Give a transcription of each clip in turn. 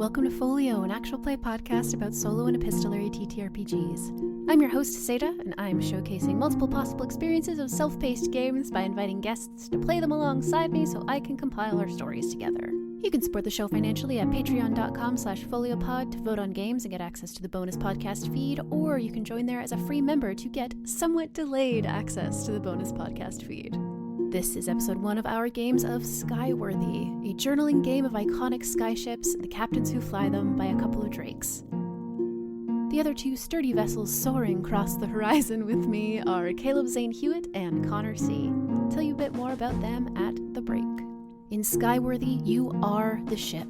Welcome to Folio, an actual play podcast about solo and epistolary TTRPGs. I'm your host, Satah, and I'm showcasing multiple possible experiences of self-paced games by inviting guests to play them alongside me so I can compile our stories together. You can support the show financially at patreon.com/foliopod to vote on games and get access to the bonus podcast feed, or you can join there as a free member to get somewhat delayed access to the bonus podcast feed. This is episode 1 of our games of Skyworthy, a journaling game of iconic skyships and the captains who fly them by a couple of drakes. The other two sturdy vessels soaring across the horizon with me are Caleb Zane Huett and Connor C. I'll tell you a bit more about them at the break. In Skyworthy, you are the ship.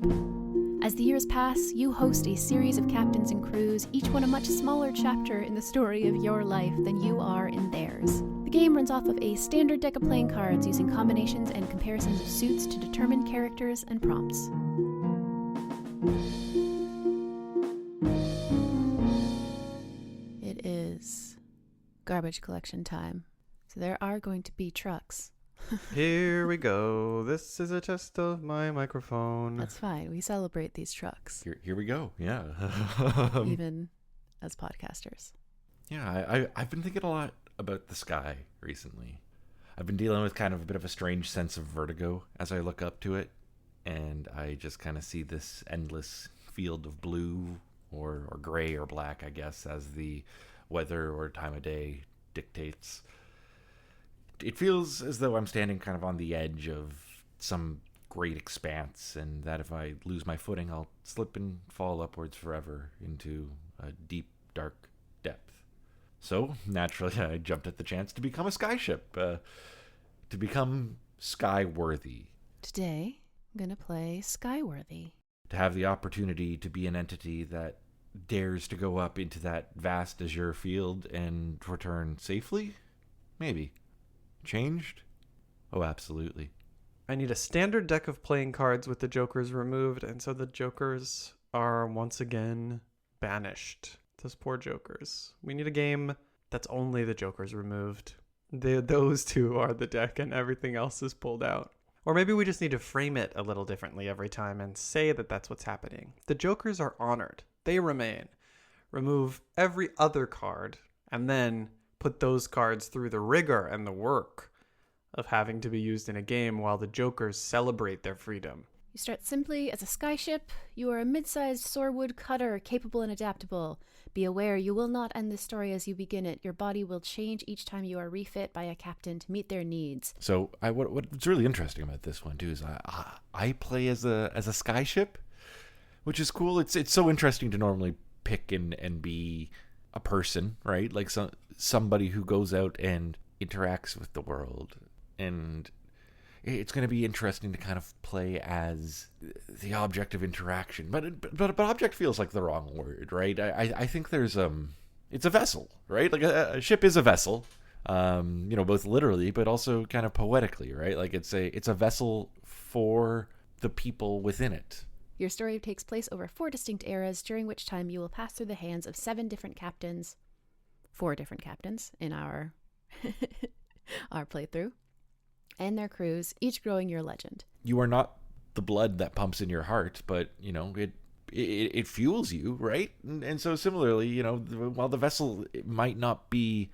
As the years pass, you host a series of captains and crews, each one a much smaller chapter in the story of your life than you are in theirs. The game runs off of a standard deck of playing cards using combinations and comparisons of suits to determine characters and prompts. It is garbage collection time, so there are going to be trucks. Here we go. This is a test of my microphone. That's fine. We celebrate these trucks. Here we go. Yeah. Even as podcasters. Yeah, I've been thinking a lot about the sky recently. I've been dealing with kind of a bit of a strange sense of vertigo as I look up to it, and I just kind of see this endless field of blue or gray or black, I guess, as the weather or time of day dictates. It feels as though I'm standing kind of on the edge of some great expanse, and that if I lose my footing, I'll slip and fall upwards forever into a deep, dark depth. So, naturally, I jumped at the chance to become a skyship, to become skyworthy. Today, I'm going to play Skyworthy. To have the opportunity to be an entity that dares to go up into that vast azure field and return safely? Maybe. Changed? Oh, absolutely. I need a standard deck of playing cards with the jokers removed, and so the jokers are once again banished. Those poor jokers. We need a game that's only the jokers removed. Those two are the deck and everything else is pulled out. Or maybe we just need to frame it a little differently every time and say that that's what's happening. The jokers are honored. They remain. Remove every other card and then put those cards through the rigor and the work of having to be used in a game while the jokers celebrate their freedom. You start simply as a skyship. You are a mid-sized sorewood cutter, capable and adaptable. Be aware you will not end this story as you begin it. Your body will change each time you are refit by a captain to meet their needs. So what's really interesting about this one too is I play as a skyship, which is cool. It's so interesting to normally pick and be a person, right? Like somebody who goes out and interacts with the world, and it's going to be interesting to kind of play as the object of interaction, but object feels like the wrong word, right? I think there's it's a vessel, right? Like a ship is a vessel, both literally but also kind of poetically, right? Like it's a vessel for the people within it. Your story takes place over 4 distinct eras, during which time you will pass through the hands of 7 different captains, 4 different captains in our our playthrough, and their crews, each growing your legend. You are not the blood that pumps in your heart, but it fuels you, right? And so similarly, while the vessel might not be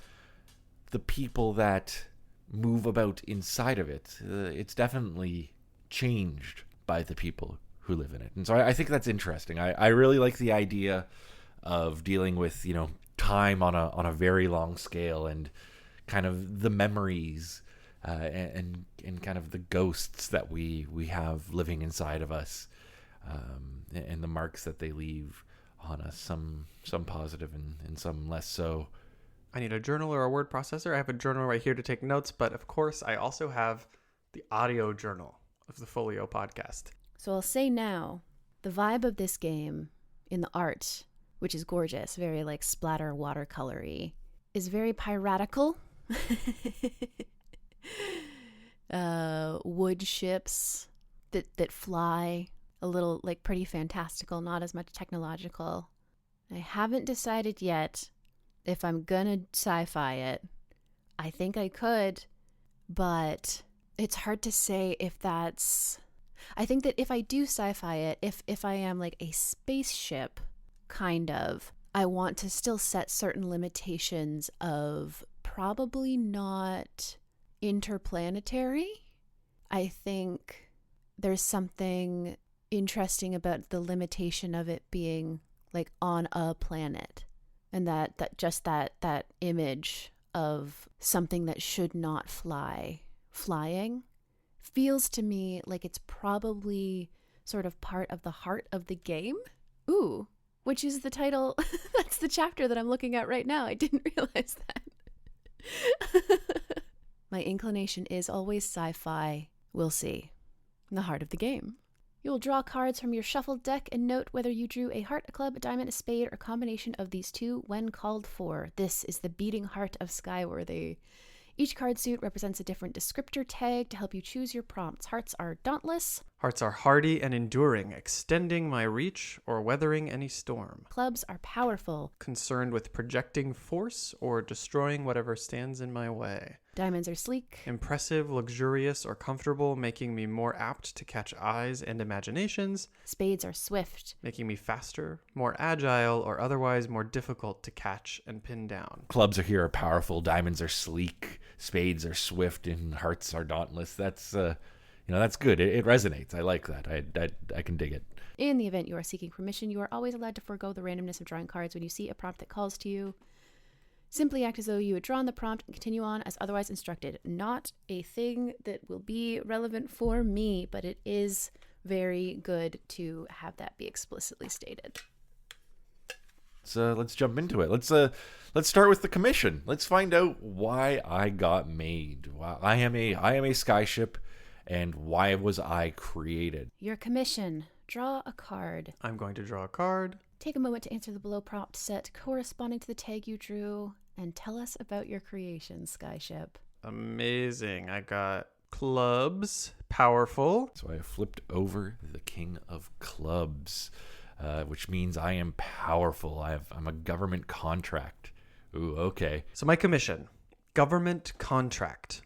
the people that move about inside of it, it's definitely changed by the people who live in it. And so I think that's interesting. I really like the idea of dealing with time on a very long scale, and kind of the memories and kind of the ghosts that we have living inside of us, and the marks that they leave on us, some positive and some less so. I need a journal or a word processor. I have a journal right here to take notes, but of course I also have the audio journal of the Folio podcast. So I'll say now, the vibe of this game in the art, which is gorgeous, very like splatter watercolory, is very piratical. Wood ships that fly, a little like pretty fantastical, not as much technological. I haven't decided yet if I'm gonna sci-fi it. I think I could, but it's hard to say if that's I think that if I do sci-fi it, if I am like a spaceship, kind of, I want to still set certain limitations of probably not interplanetary. I think there's something interesting about the limitation of it being like on a planet, and that image of something that should not flying feels to me like it's probably sort of part of the heart of the game. Ooh, which is the title. That's the chapter that I'm looking at right now. I didn't realize that. My inclination is always sci-fi. We'll see. The heart of the game. You will draw cards from your shuffled deck and note whether you drew a heart, a club, a diamond, a spade, or a combination of these two when called for. This is the beating heart of Skyworthy. Each card suit represents a different descriptor tag to help you choose your prompts. Hearts are dauntless. Hearts are hardy and enduring, extending my reach or weathering any storm. Clubs are powerful. Concerned with projecting force or destroying whatever stands in my way. Diamonds are sleek. Impressive, luxurious, or comfortable, making me more apt to catch eyes and imaginations. Spades are swift. Making me faster, more agile, or otherwise more difficult to catch and pin down. Clubs are powerful. Diamonds are sleek. Spades are swift, and hearts are dauntless. That's that's good. It resonates. I like that. I can dig it. In the event you are seeking permission, you are always allowed to forego the randomness of drawing cards when you see a prompt that calls to you. Simply act as though you had drawn the prompt and continue on as otherwise instructed. Not a thing that will be relevant for me, but it is very good to have that be explicitly stated. So let's jump into it. Let's start with the commission. Let's find out why I got made. Why I am a skyship, and why was I created? Your commission. Draw a card. I'm going to draw a card. Take a moment to answer the below prompt set corresponding to the tag you drew, and tell us about your creation, Skyship. Amazing. I got clubs, powerful. So I flipped over the King of Clubs, which means I am powerful. I'm a government contract. Ooh, okay. So my commission, government contract.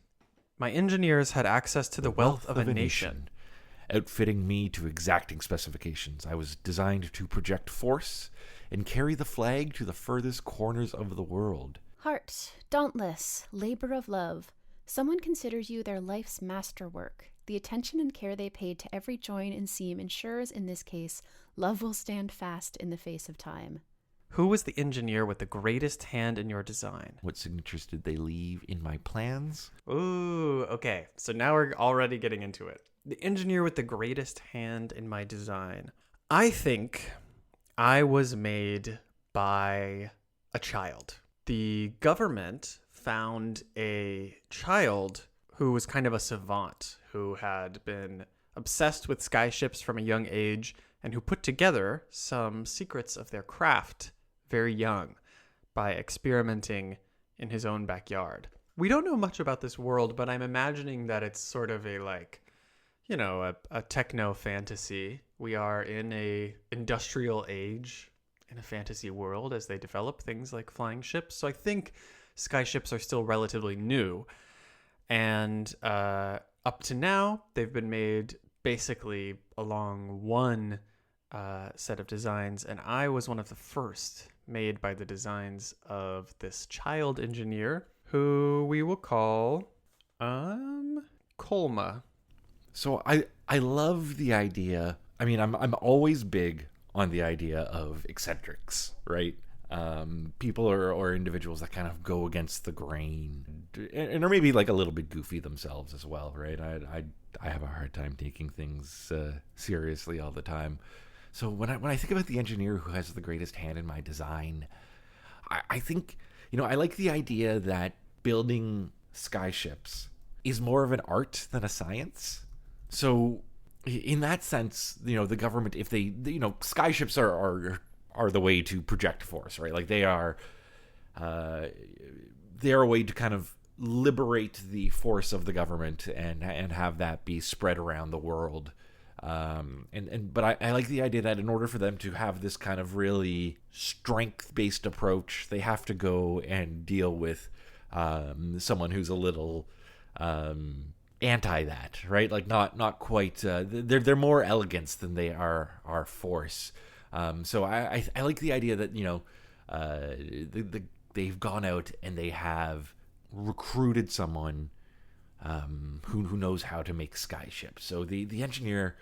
My engineers had access to the wealth of a nation. Outfitting me to exacting specifications. I was designed to project force and carry the flag to the furthest corners of the world. Heart, dauntless, labor of love. Someone considers you their life's masterwork. The attention and care they paid to every join and seam ensures, in this case, love will stand fast in the face of time. Who was the engineer with the greatest hand in your design? What signatures did they leave in my plans? Ooh, okay. So now we're already getting into it. The engineer with the greatest hand in my design. I think I was made by a child. The government found a child who was kind of a savant, who had been obsessed with skyships from a young age, and who put together some secrets of their craft very young by experimenting in his own backyard. We don't know much about this world, but I'm imagining that it's sort of a techno fantasy. We are in a industrial age in a fantasy world as they develop things like flying ships. So I think skyships are still relatively new. And up to now, they've been made basically along one set of designs. And I was one of the first made by the designs of this child engineer who we will call Kolma. So I love the idea. I mean, I'm always big on the idea of eccentrics, right? People or individuals that kind of go against the grain and are maybe like a little bit goofy themselves as well, right? I have a hard time taking things seriously all the time. So when I think about the engineer who has the greatest hand in my design, I think, I like the idea that building skyships is more of an art than a science. So in that sense, the government, if they, skyships are the way to project force, right? Like they are a way to kind of liberate the force of the government and have that be spread around the world. But I like the idea that in order for them to have this kind of really strength-based approach, they have to go and deal with someone who's a little anti that, right? Like not quite. They're more elegance than they are force. So I like the idea that they've gone out and they have recruited someone who knows how to make skyships. So the engineer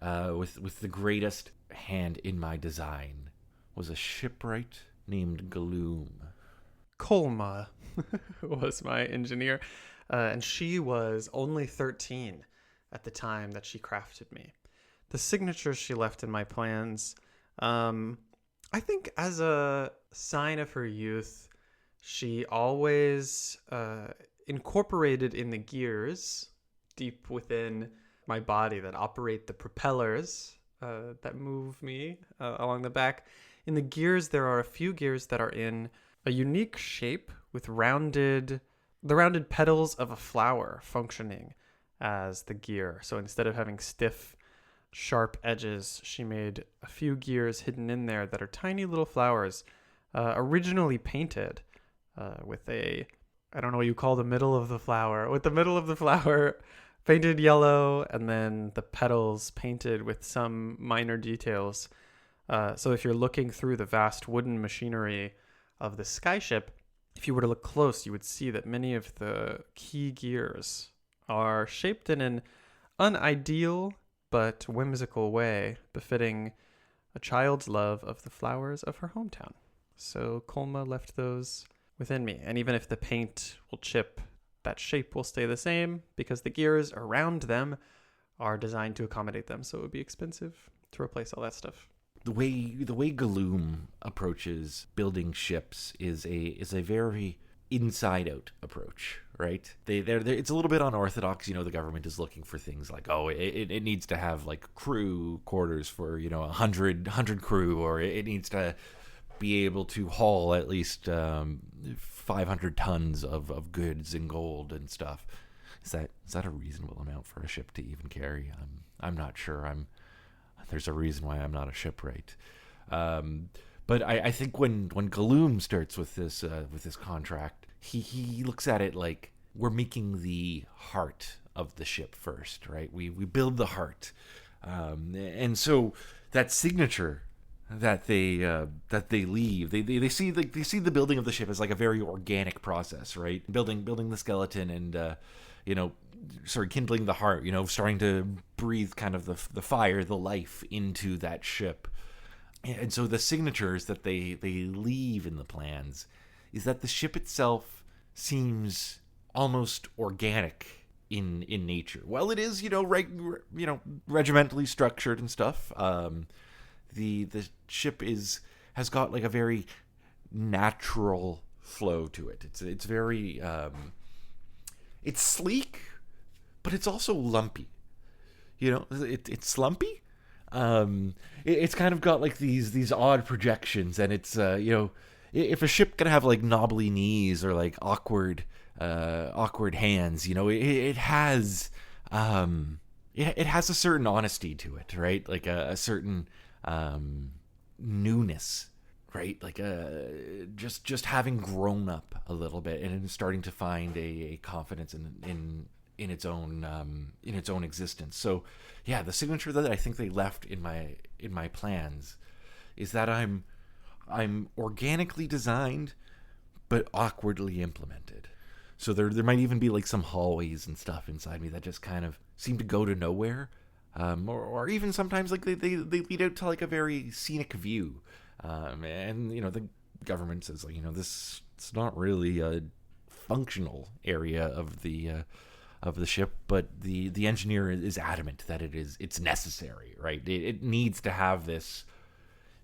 with the greatest hand in my design was a shipwright named Gloom. Kolma was my engineer, and she was only 13 at the time that she crafted me. The signatures she left in my plans, I think as a sign of her youth, she always incorporated in the gears deep within my body that operate the propellers that move me along the back. In the gears, there are a few gears that are in a unique shape with the rounded petals of a flower functioning as the gear. So instead of having stiff, sharp edges, she made a few gears hidden in there that are tiny little flowers, originally painted with I don't know what you call the middle of the flower, with the middle of the flower painted yellow, and then the petals painted with some minor details. So if you're looking through the vast wooden machinery of the skyship, if you were to look close, you would see that many of the key gears are shaped in an unideal but whimsical way, befitting a child's love of the flowers of her hometown. So Kolma left those within me, and even if the paint will chip, that shape will stay the same because the gears around them are designed to accommodate them, so it would be expensive to replace all that stuff. The way Gloom approaches building ships is a very inside out approach, right? It's a little bit unorthodox. The government is looking for things like, it needs to have like crew quarters for 100 crew, or it needs to be able to haul at least 500 tons of goods and gold and stuff. Is that a reasonable amount for a ship to even carry? I'm not sure. There's a reason why I'm not a shipwright. But I think when Gloom starts with this contract, he looks at it like we're making the heart of the ship first, right? We build the heart, and so that signature that they leave, they see the building of the ship as like a very organic process, right? Building the skeleton and kindling the heart, starting to breathe kind of the fire, the life into that ship. And so the signatures that they leave in the plans is that the ship itself seems almost organic in nature. While it is, regimentally structured and stuff, the ship has got like a very natural flow to it. It's very it's sleek, but it's also lumpy. It's slumpy. It's kind of got like these odd projections, and it's if a ship can have like knobbly knees or like awkward hands, it has a certain honesty to it, right? Like a certain newness, right? Like just having grown up a little bit and starting to find a confidence in its own existence. So yeah, the signature that I think they left in my plans is that I'm organically designed but awkwardly implemented. So there might even be like some hallways and stuff inside me that just kind of seem to go to nowhere, or even sometimes like they lead out to like a very scenic view, and the government says like this, it's not really a functional area of the ship, but the engineer is adamant that it's necessary, right? It needs to have this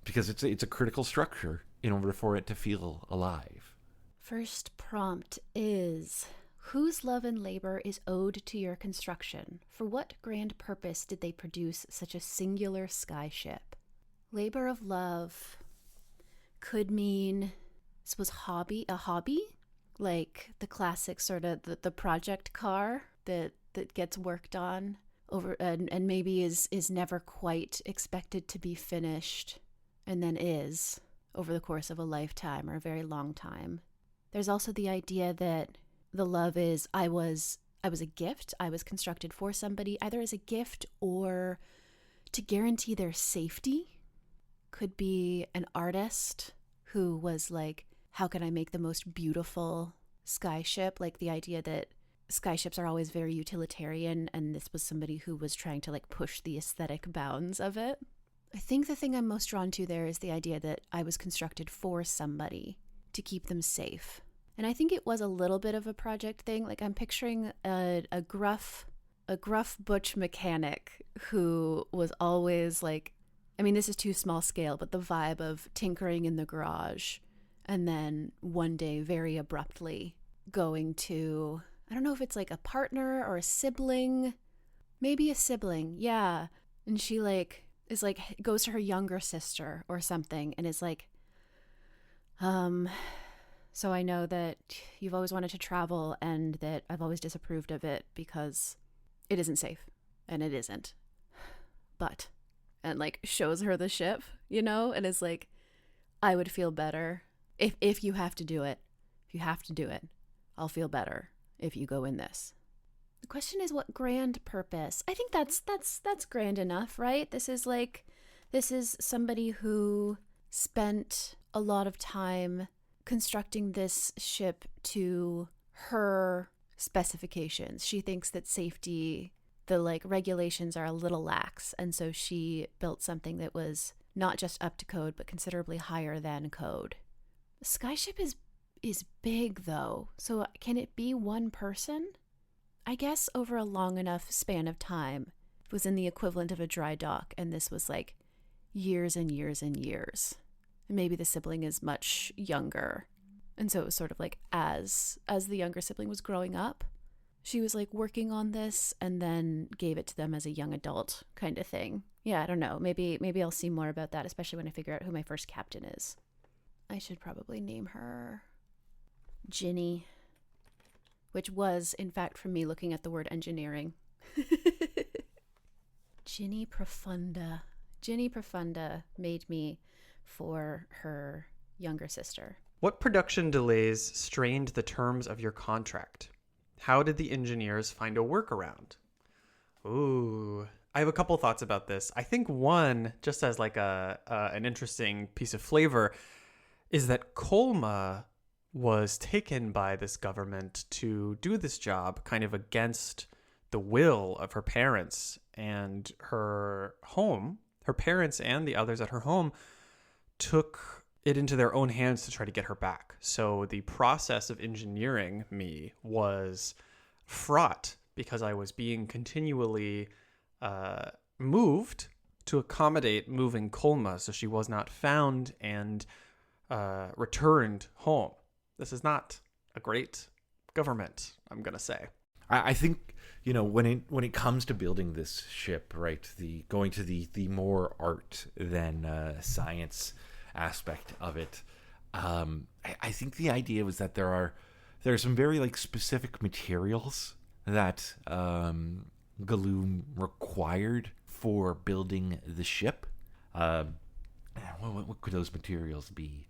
because it's a critical structure in order for it to feel alive. First prompt is: whose love and labor is owed to your construction? For what grand purpose did they produce such a singular skyship? Labor of love could mean, I suppose, a hobby, like the classic sort of the project car that gets worked on over and maybe is never quite expected to be finished, and then is over the course of a lifetime or a very long time. There's also the idea that the love is I was a gift. I was constructed for somebody, either as a gift or to guarantee their safety. Could be an artist who was like, how can I make the most beautiful skyship? Like the idea that skyships are always very utilitarian, and this was somebody who was trying to like push the aesthetic bounds of it. I think the thing I'm most drawn to there is the idea that I was constructed for somebody to keep them safe. And I think it was a little bit of a project thing. Like I'm picturing a gruff butch mechanic who was always like, I mean, this is too small scale, but the vibe of tinkering in the garage and then one day very abruptly going to, I don't know if it's like a partner or a sibling, maybe a sibling. Yeah. And she like is like, goes to her younger sister or something and is like, so I know that you've always wanted to travel and that I've always disapproved of it because it isn't safe, and it isn't. But, and like shows her the ship, you know, and is like, I would feel better if you have to do it. If you have to do it, I'll feel better if you go in this. The question is, what grand purpose? I think that's grand enough, right? This is somebody who spent a lot of time constructing this ship to her specifications. She thinks that safety, the like regulations are a little lax, and so she built something that was not just up to code but considerably higher than code. The skyship is big though, so can it be one person? I guess over a long enough span of time, it was in the equivalent of a dry dock, and this was like years and years and years. And maybe the sibling is much younger. And so it was sort of like as the younger sibling was growing up, she was like working on this and then gave it to them as a young adult kind of thing. Yeah, I don't know. Maybe I'll see more about that, especially when I figure out who my first captain is. I should probably name her Ginny, which was, in fact, from me looking at the word engineering. Ginny Profunda. Ginny Profunda made me for her younger sister. What production delays strained the terms of your contract? How did the engineers find a workaround? Ooh, I have a couple thoughts about this. I think one, just as like an interesting piece of flavor, is that Colma was taken by this government to do this job kind of against the will of her parents and her home. Her parents and the others at her home took it into their own hands to try to get her back. So the process of engineering me was fraught because I was being continually moved to accommodate moving Colma so she was not found and returned home. This is not a great government, I'm going to say. I think, you know, when it comes to building this ship, right, going to the more art than science aspect of it, I think the idea was that there are some very like specific materials that Galoom required for building the ship. What could those materials be?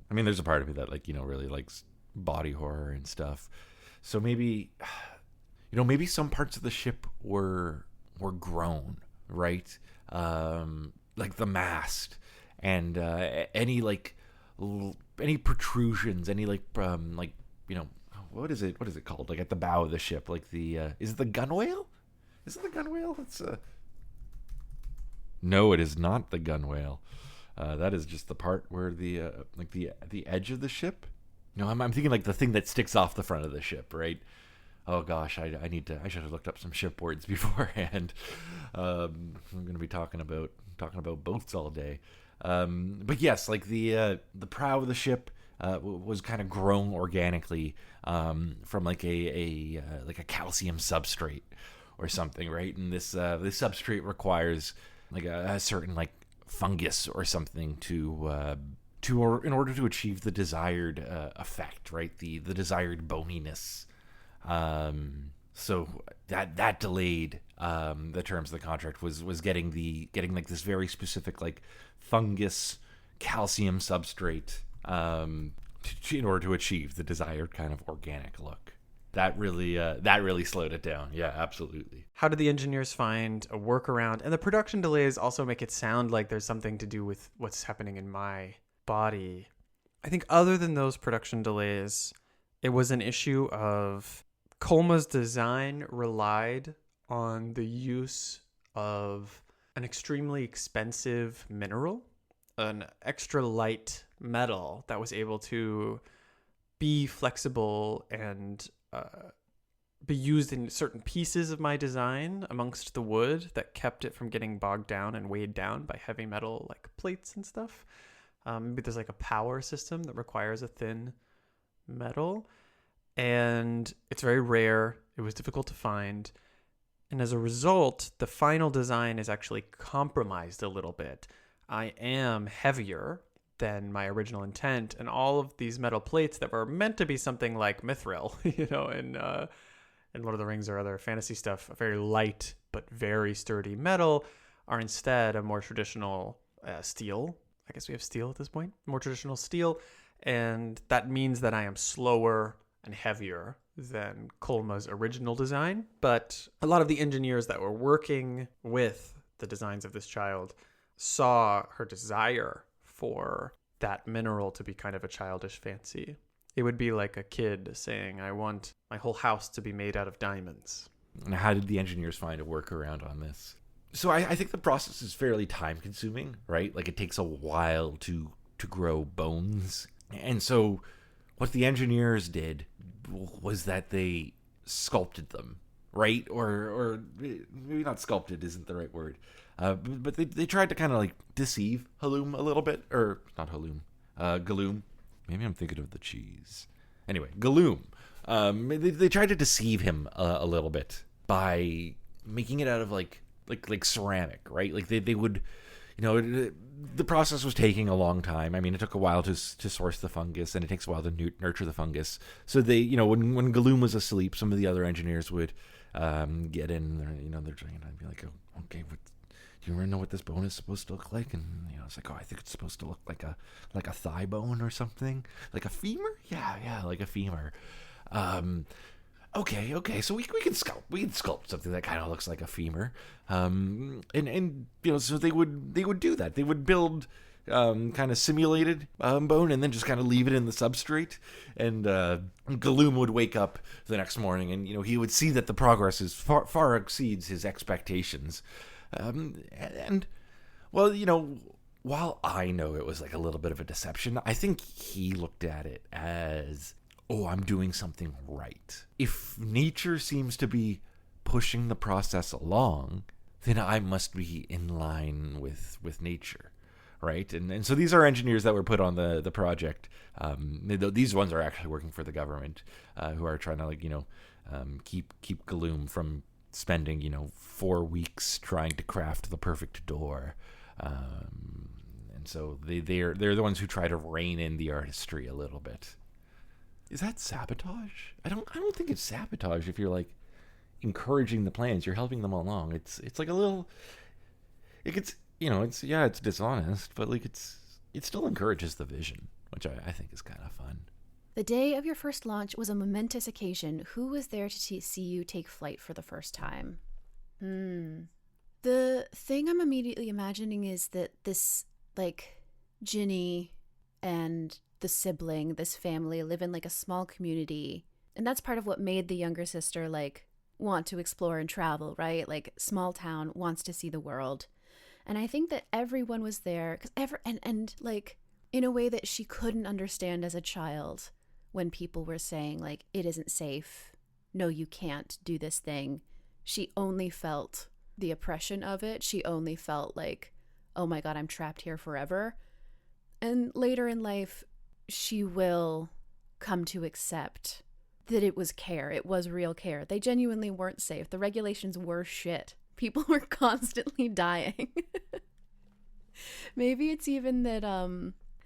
I mean, there's a part of me that, like, you know, really likes body horror and stuff. So maybe, you know, maybe some parts of the ship were grown, right? Like the mast and any protrusions, any like you know, what is it called? Like at the bow of the ship, like the is it the gunwale? Is it the gunwale? It's no, it is not the gunwale. That is just the part where the like the edge of the ship. No, I'm thinking like the thing that sticks off the front of the ship, right? Oh gosh, I should have looked up some ship words beforehand. I'm going to be talking about boats all day. But yes, like the prow of the ship was kind of grown organically from like a calcium substrate or something, right? And this substrate requires like a certain like fungus or something in order to achieve the desired effect, right? The desired boniness. So that delayed the terms of the contract was getting like this very specific like fungus calcium substrate in order to achieve the desired kind of organic look. that really slowed it down. Yeah, absolutely. How did the engineers find a workaround? And the production delays also make it sound like there's something to do with what's happening in my body. I think other than those production delays, it was an issue of Colma's design relied on the use of an extremely expensive mineral, an extra light metal that was able to be flexible and be used in certain pieces of my design amongst the wood that kept it from getting bogged down and weighed down by heavy metal like plates and stuff. Maybe there's like a power system that requires a thin metal, and it's very rare. It was difficult to find. And as a result, the final design is actually compromised a little bit. I am heavier than my original intent, and all of these metal plates that were meant to be something like mithril, in Lord of the Rings or other fantasy stuff, a very light but very sturdy metal, are instead a more traditional steel. I guess we have steel at this point, more traditional steel, and that means that I am slower and heavier than Colma's original design. But a lot of the engineers that were working with the designs of this child saw her desire for that mineral to be kind of a childish fancy. It would be like a kid saying, I want my whole house to be made out of diamonds. And how did the engineers find a workaround on this? So I think the process is fairly time consuming, right? Like it takes a while to grow bones. And so what the engineers did was that they sculpted them, right? Or maybe not sculpted isn't the right word. But they tried to kind of like deceive Halloum a little bit. Or not Halloum, Galoom. Maybe I'm thinking of the cheese. Anyway, Galoom. They tried to deceive him a little bit by making it out of like ceramic, right? Like they would, the process was taking a long time. I mean, it took a while to source the fungus, and it takes a while to nurture the fungus. So they, when Galoom was asleep, some of the other engineers would get in, they're trying to be like, oh, okay, do you know what this bone is supposed to look like? And it's like, oh, I think it's supposed to look like a thigh bone or something, like a femur. Yeah, like a femur. Okay. So we can sculpt something that kind of looks like a femur. So they would do that. They would build kind of simulated bone and then just kind of leave it in the substrate. And Galoom would wake up the next morning, and he would see that the progress is far exceeds his expectations. While I know it was like a little bit of a deception, I think he looked at it as, oh, I'm doing something right. If nature seems to be pushing the process along, then I must be in line with nature, right? And so these are engineers that were put on the project. These ones are actually working for the government, who are trying to keep Galoom from spending 4 weeks trying to craft the perfect door. And so they're the ones who try to rein in the artistry a little bit. Is that sabotage? I don't think it's sabotage if you're like encouraging the plans, you're helping them along. It's like a little, it's dishonest, but like it still encourages the vision, which I think is kind of fun. The day of your first launch was a momentous occasion. Who was there to see you take flight for the first time? The thing I'm immediately imagining is that this, like, Ginny and the sibling, this family, live in, like, a small community. And that's part of what made the younger sister, like, want to explore and travel, right? Like, small town, wants to see the world. And I think that everyone was there, and like, in a way that she couldn't understand as a child, when people were saying, like, it isn't safe, no, you can't do this thing. She only felt the oppression of it. She only felt like, oh my God, I'm trapped here forever. And later in life, she will come to accept that it was care. It was real care. They genuinely weren't safe. The regulations were shit. People were constantly dying. Maybe it's even that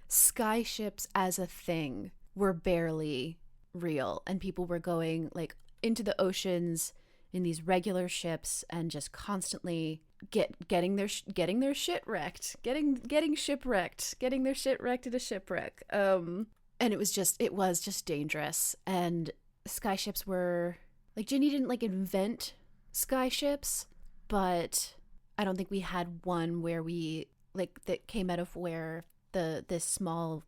skyships as a thing were barely real, and people were going like into the oceans in these regular ships and just constantly getting their shit wrecked, getting shipwrecked, getting their shit wrecked at a shipwreck. And it was just dangerous. And skyships were like, Ginny didn't like invent skyships, but I don't think we had one where we like that came out of where this small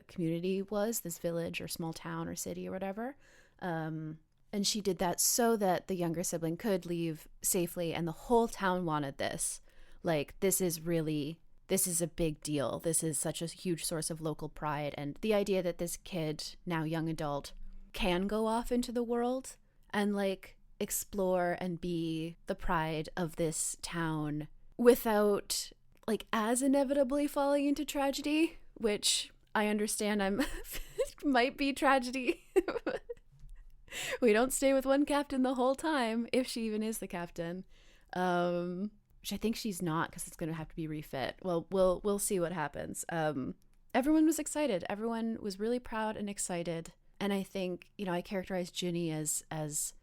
community was, this village or small town or city or whatever. And she did that so that the younger sibling could leave safely, and the whole town wanted this. Like, this is a big deal. This is such a huge source of local pride. And the idea that this kid, now young adult, can go off into the world and like explore and be the pride of this town without like as inevitably falling into tragedy, which I understand might be tragedy. We don't stay with one captain the whole time, if she even is the captain. Which I think she's not, because it's going to have to be refit. Well, we'll see what happens. Everyone was excited. Everyone was really proud and excited. And I think, I characterized Ginny as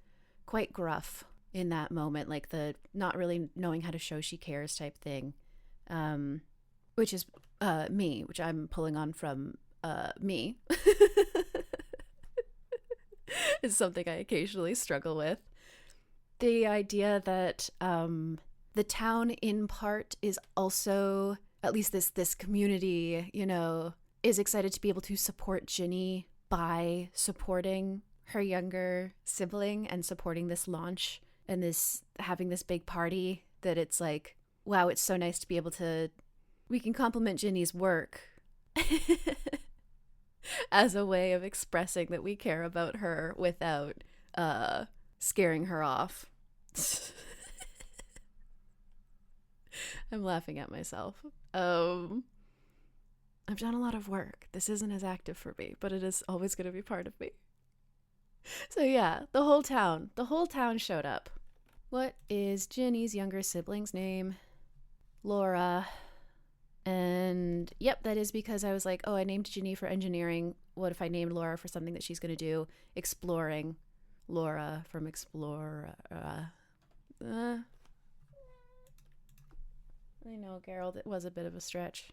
quite gruff in that moment, like the not really knowing how to show she cares type thing, which is me, which I'm pulling on from me. Is something I occasionally struggle with. The idea that the town in part is also, at least this community, is excited to be able to support Ginny by supporting her younger sibling and supporting this launch and having this big party, that it's like, wow, it's so nice to be able to, we can compliment Ginny's work as a way of expressing that we care about her without scaring her off. I'm laughing at myself. I've done a lot of work. This isn't as active for me, but it is always going to be part of me. So yeah, the whole town showed up. What is Ginny's younger sibling's name? Laura. And yep, that is because I was like, oh, I named Ginny for engineering. What if I named Laura for something that she's going to do? Exploring. Laura from Explorer. I know, Gerald, it was a bit of a stretch.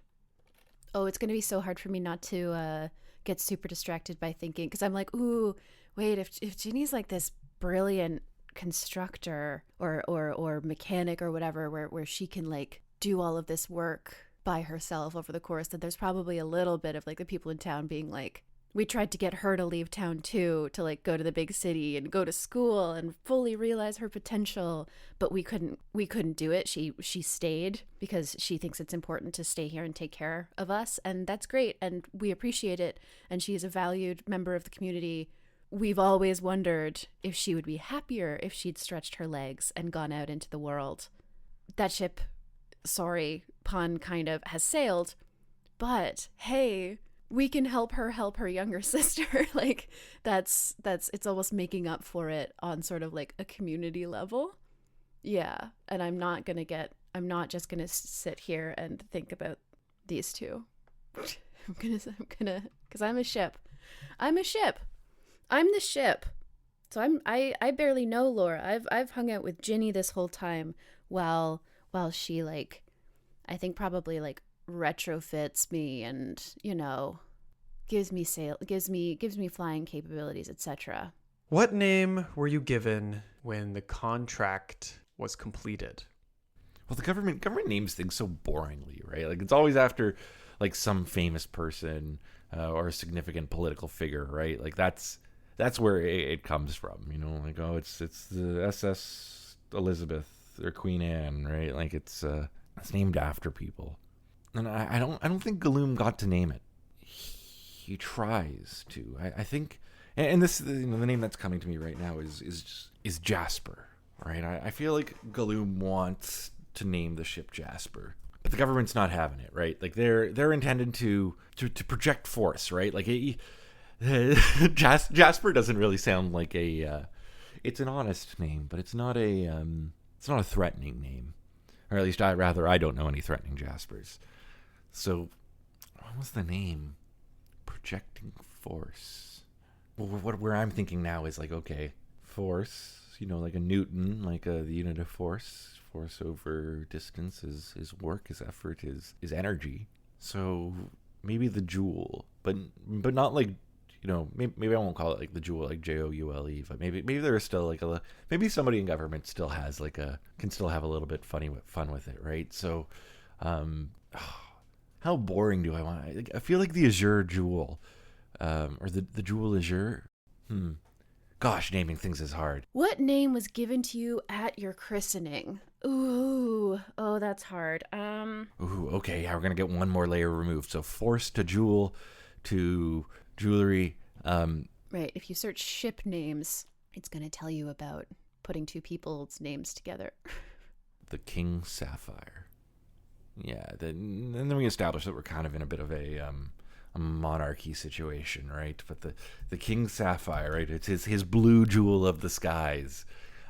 Oh, it's going to be so hard for me not to get super distracted by thinking, because I'm like, ooh, wait, if Ginny's like this brilliant constructor or mechanic or whatever, where she can like do all of this work by herself over the course, then there's probably a little bit of like the people in town being like, we tried to get her to leave town too, to like go to the big city and go to school and fully realize her potential, but we couldn't do it. She stayed because she thinks it's important to stay here and take care of us, and that's great, and we appreciate it, and she is a valued member of the community. We've always wondered if she would be happier if she'd stretched her legs and gone out into the world. That ship, sorry, pun kind of, has sailed, but hey, we can help her younger sister. Like that's it's almost making up for it on sort of like a community level. Yeah, and I'm not just gonna sit here and think about these two. I'm gonna because I'm the ship. I'm the ship. So I barely know Laura. I've hung out with Ginny this whole time while she like, I think probably like retrofits me and gives me flying capabilities, etc. What name were you given when the contract was completed? Well, the government names things so boringly, right? Like it's always after like some famous person or a significant political figure, right? Like that's where it comes from, like, oh, it's the SS Elizabeth or Queen Anne, right? Like it's named after people. And I don't think Gloom got to name it. He tries to. I think, and this, the name that's coming to me right now is Jasper, right? I feel like Gloom wants to name the ship Jasper, but the government's not having it, right? Like they're intended to project force, right? Like Jasper doesn't really sound like it's an honest name, but it's not a threatening name, or at least I don't know any threatening Jaspers. So, what was the name? Projecting force. Well, where I'm thinking now is like, okay, force, like a Newton, like the unit of force. Force over distance is work, is effort, is energy. So maybe the joule, but not like maybe I won't call it like the jewel, like Joule, but maybe there is still like maybe somebody in government still has can still have a little bit fun with it, right? So, how boring do I want? I feel like the Azure Jewel, or the Jewel Azure. Gosh, naming things is hard. What name was given to you at your christening? Ooh, oh, that's hard. Ooh, okay, yeah, we're gonna get one more layer removed. So forced to jewel, to jewelry. Right, if you search ship names, it's going to tell you about putting two people's names together. The King Sapphire. Yeah, and then we establish that we're kind of in a bit of a monarchy situation, right? But the King Sapphire, right? It's his blue jewel of the skies,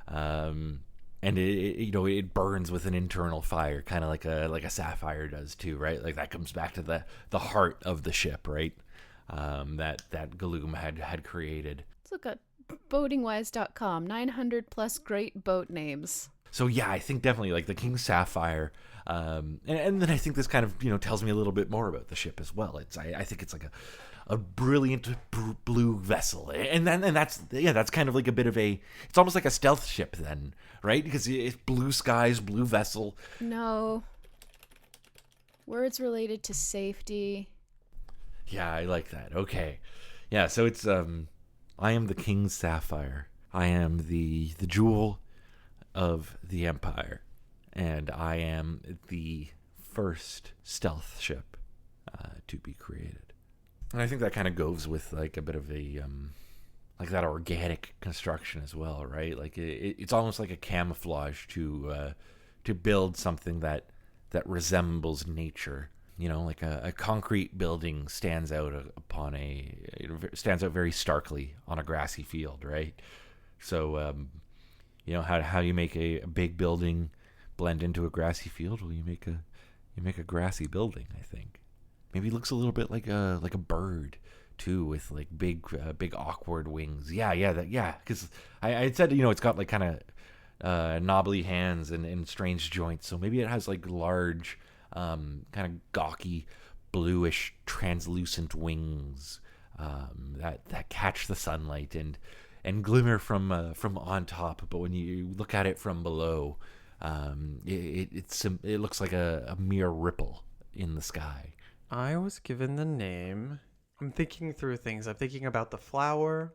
and it burns with an internal fire, kind of like a sapphire does too, right? Like that comes back to the heart of the ship, right? That Gloom had created. Let's look at boatingwise.com. 900 plus great boat names. So yeah, I think definitely like the King Sapphire, and then I think this kind of tells me a little bit more about the ship as well. I think it's like a brilliant blue vessel, and that's kind of like a bit of it's almost like a stealth ship then, right? Because it's blue skies, blue vessel. No. Words related to safety. Yeah, I like that. Okay. Yeah, so it's I am the King Sapphire. I am the jewel of the Empire, and I am the first stealth ship to be created. And I think that kind of goes with like a bit of a like that organic construction as well, right? Like it's almost like a camouflage to build something that resembles nature. Like a concrete building stands out very starkly on a grassy field, right? So, how do you make a big building blend into a grassy field? Well, you make a grassy building. I think maybe it looks a little bit like a bird too, with like big awkward wings. Yeah. Because I had said it's got like kind of knobbly hands and strange joints, so maybe it has like large. Kind of gawky, bluish, translucent wings that catch the sunlight and glimmer from on top. But when you look at it from below, it looks like a mere ripple in the sky. I was given the name. I'm thinking through things. I'm thinking about the flower.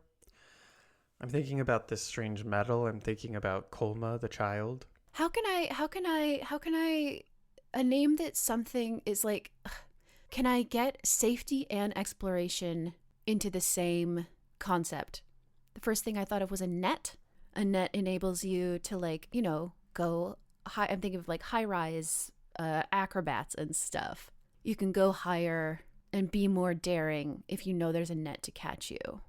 I'm thinking about this strange metal. I'm thinking about Kolma, the child. How can I a name that something is like, can I get safety and exploration into the same concept? The first thing I thought of was a net. A net enables you to go high. I'm thinking of like high-rise acrobats and stuff. You can go higher and be more daring if you know there's a net to catch you.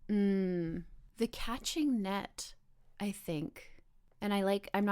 The catching net, I think. And I'm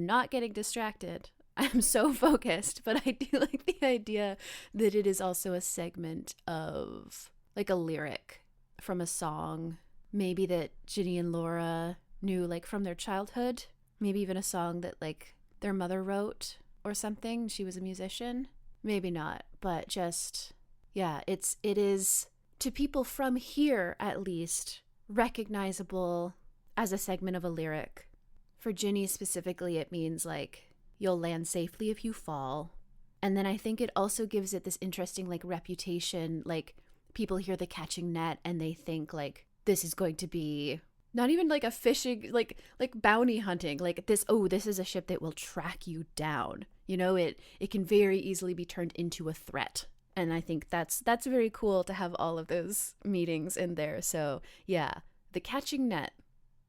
not getting distracted. I'm so focused, but I do like the idea that it is also a segment of like a lyric from a song, maybe that Ginny and Laura knew like from their childhood, maybe even a song that like their mother wrote or something. She was a musician. Maybe not, but just, yeah, it is to people from here at least recognizable as a segment of a lyric. For Ginny specifically, it means like, you'll land safely if you fall. And then I think it also gives it this interesting like reputation. Like people hear the catching net and they think like this is going to be not even like a fishing, like bounty hunting. Like this is a ship that will track you down. It can very easily be turned into a threat. And I think that's very cool to have all of those meetings in there. So yeah, the catching net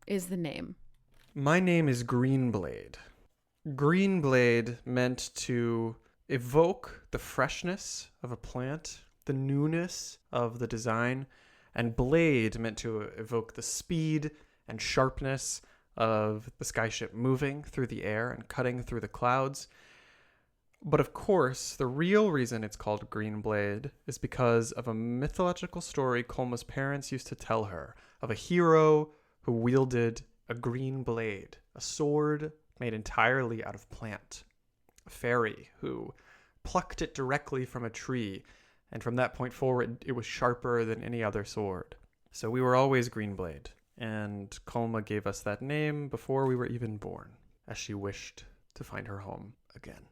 is the name. My name is Greenblade. Greenblade meant to evoke the freshness of a plant, the newness of the design, and blade meant to evoke the speed and sharpness of the skyship moving through the air and cutting through the clouds. But of course, the real reason it's called Greenblade is because of a mythological story Kolma's parents used to tell her of a hero who wielded a green blade, a sword made entirely out of plant. A fairy who plucked it directly from a tree and from that point forward, it was sharper than any other sword. So we were always Greenblade, and Kolma gave us that name before we were even born, as she wished to find her home again.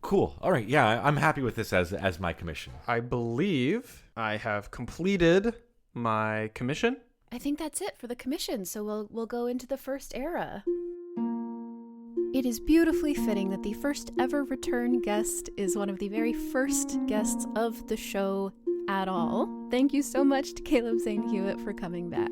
Cool. All right. Yeah, I'm happy with this as my commission. I believe I have completed my commission. I think that's it for the commission, so we'll go into the first era. It is beautifully fitting that the first ever return guest is one of the very first guests of the show at all. Thank you so much to Caleb Zane Hewitt for coming back.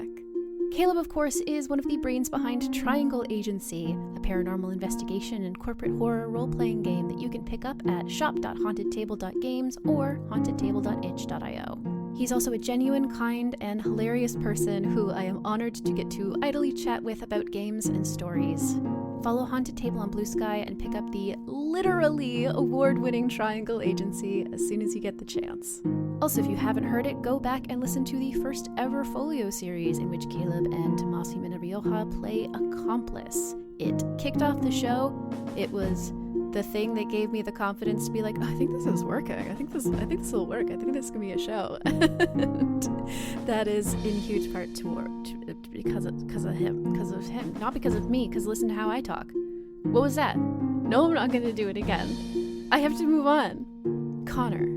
Caleb, of course, is one of the brains behind Triangle Agency, a paranormal investigation and corporate horror role-playing game that you can pick up at shop.hauntedtable.games or hauntedtable.itch.io. He's also a genuine, kind, and hilarious person who I am honored to get to idly chat with about games and stories. Follow Haunted Table on Bluesky and pick up the literally award-winning Triangle Agency as soon as you get the chance. Also, if you haven't heard it, go back and listen to the first ever Folio series in which Caleb and Tomás Jimena Rioja play accomplice. It kicked off the show. It was the thing that gave me the confidence to be like, oh, I think this is working. I think this will work. I think this is gonna be a show. And that is in huge part because of him, not because of me. Because listen to how I talk. What was that? No, I'm not gonna do it again. I have to move on. Connor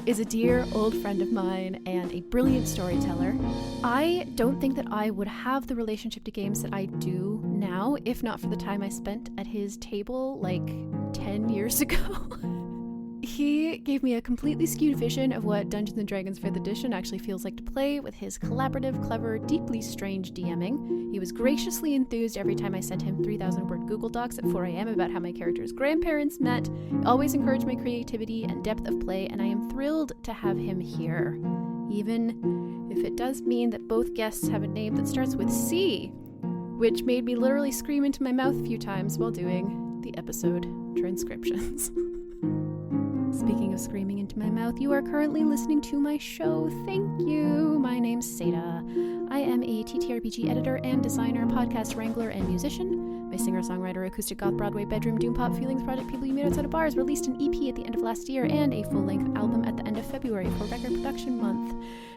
is a dear old friend of mine and a brilliant storyteller. I don't think that I would have the relationship to games that I do now if not for the time I spent at his table like 10 years ago. He gave me a completely skewed vision of what Dungeons & Dragons 5th edition actually feels like to play with his collaborative, clever, deeply strange DMing. He was graciously enthused every time I sent him 3,000-word Google Docs at 4 a.m. about how my character's grandparents met. He always encouraged my creativity and depth of play, and I am thrilled to have him here. Even if it does mean that both guests have a name that starts with C, which made me literally scream into my mouth a few times while doing the episode transcriptions. Speaking of screaming into my mouth, you are currently listening to my show. Thank you. My name's Satah. I am a TTRPG editor and designer, podcast wrangler, and musician. My singer-songwriter, acoustic goth Broadway bedroom doom pop feelings project People You Meet Outside of Bars released an EP at the end of last year and a full-length album at the end of February for Record Production Month.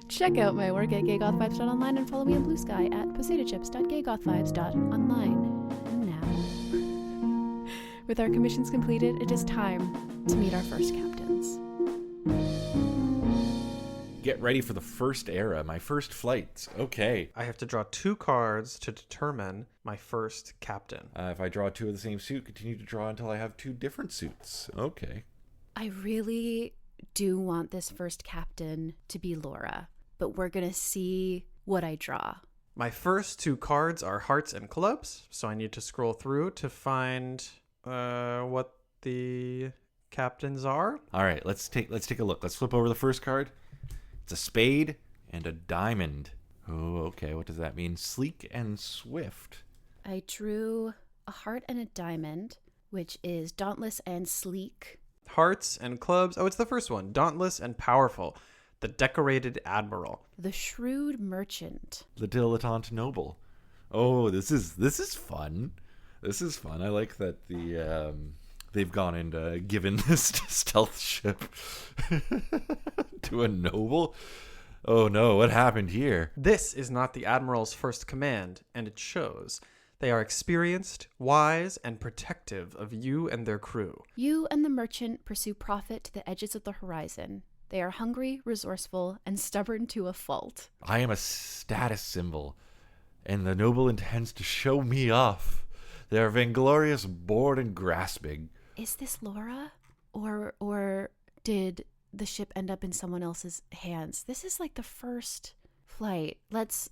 Check out my work at gaygothvibes.online and follow me on Bluesky at potatochips.gaygothvibes.online. And now, with our commissions completed, it is time to meet our first captains. Get ready for the first era, my first flights. Okay. I have to draw 2 cards to determine my first captain. If I draw 2 of the same suit, continue to draw until I have 2 different suits. Okay. I really do want this first captain to be Laura, but we're going to see what I draw. My first 2 cards are hearts and clubs, so I need to scroll through to find what the captains are. All right, let's take a look. Let's flip over the first card. It's a spade and a diamond. Oh, okay. What does that mean? Sleek and swift. I drew a heart and a diamond, which is dauntless and sleek. Hearts and clubs. Oh, it's the first one. Dauntless and powerful. The decorated admiral. The shrewd merchant. The dilettante noble. Oh, this is fun. This is fun. I like that they've gone into giving this stealth ship to a noble. Oh no, what happened here? This is not the admiral's first command, and it shows. They are experienced, wise, and protective of you and their crew. You and the merchant pursue profit to the edges of the horizon. They are hungry, resourceful, and stubborn to a fault. I am a status symbol, and the noble intends to show me off. They are vainglorious, bored, and grasping. Is this Laura? Or did the ship end up in someone else's hands? This is like the first flight. Let's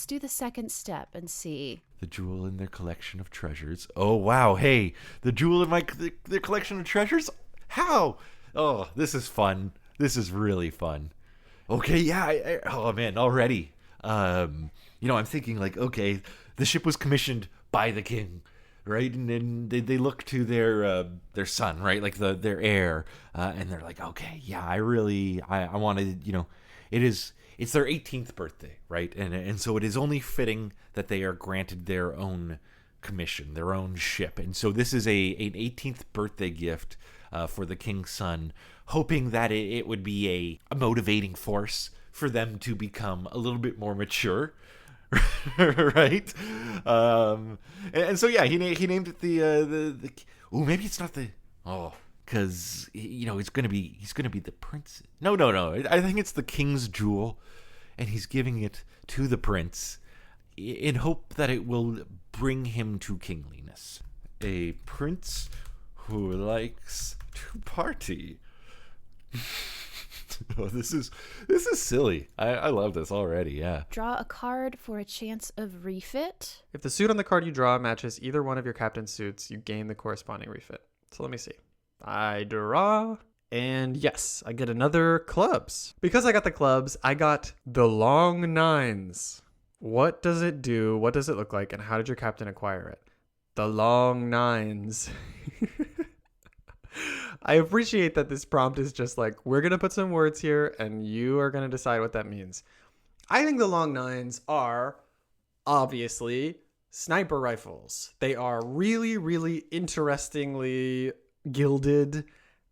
do the second step and see. The jewel in their collection of treasures. Oh, wow. Hey, the jewel in their collection of treasures? How? Oh, this is fun. This is really fun. Okay, yeah. Oh, man, already. I'm thinking like, okay, the ship was commissioned by the king, right? And then they look to their son, right? Like their heir, and they're like, okay, yeah, I want to, it's their 18th birthday, right? And so it is only fitting that they are granted their own commission, their own ship. And so this is an 18th birthday gift for the king's son, hoping that it would be a motivating force for them to become a little bit more mature. Right? And so yeah, he named it the oh, maybe it's not the because he's gonna be the prince. No, I think it's the king's jewel, and he's giving it to the prince in hope that it will bring him to kingliness. A prince who likes to party. Oh, this is silly. I love this already. Yeah. Draw a card for a chance of refit. If the suit on the card you draw matches either one of your captain's suits, you gain the corresponding refit. So let me see. I draw, and yes, I get another clubs. Because I got the clubs, I got the long nines. What does it do? What does it look like? And how did your captain acquire it? The long nines. I appreciate that this prompt is just like, we're going to put some words here and you are going to decide what that means. I think the long nines are obviously sniper rifles. They are really, really interestingly gilded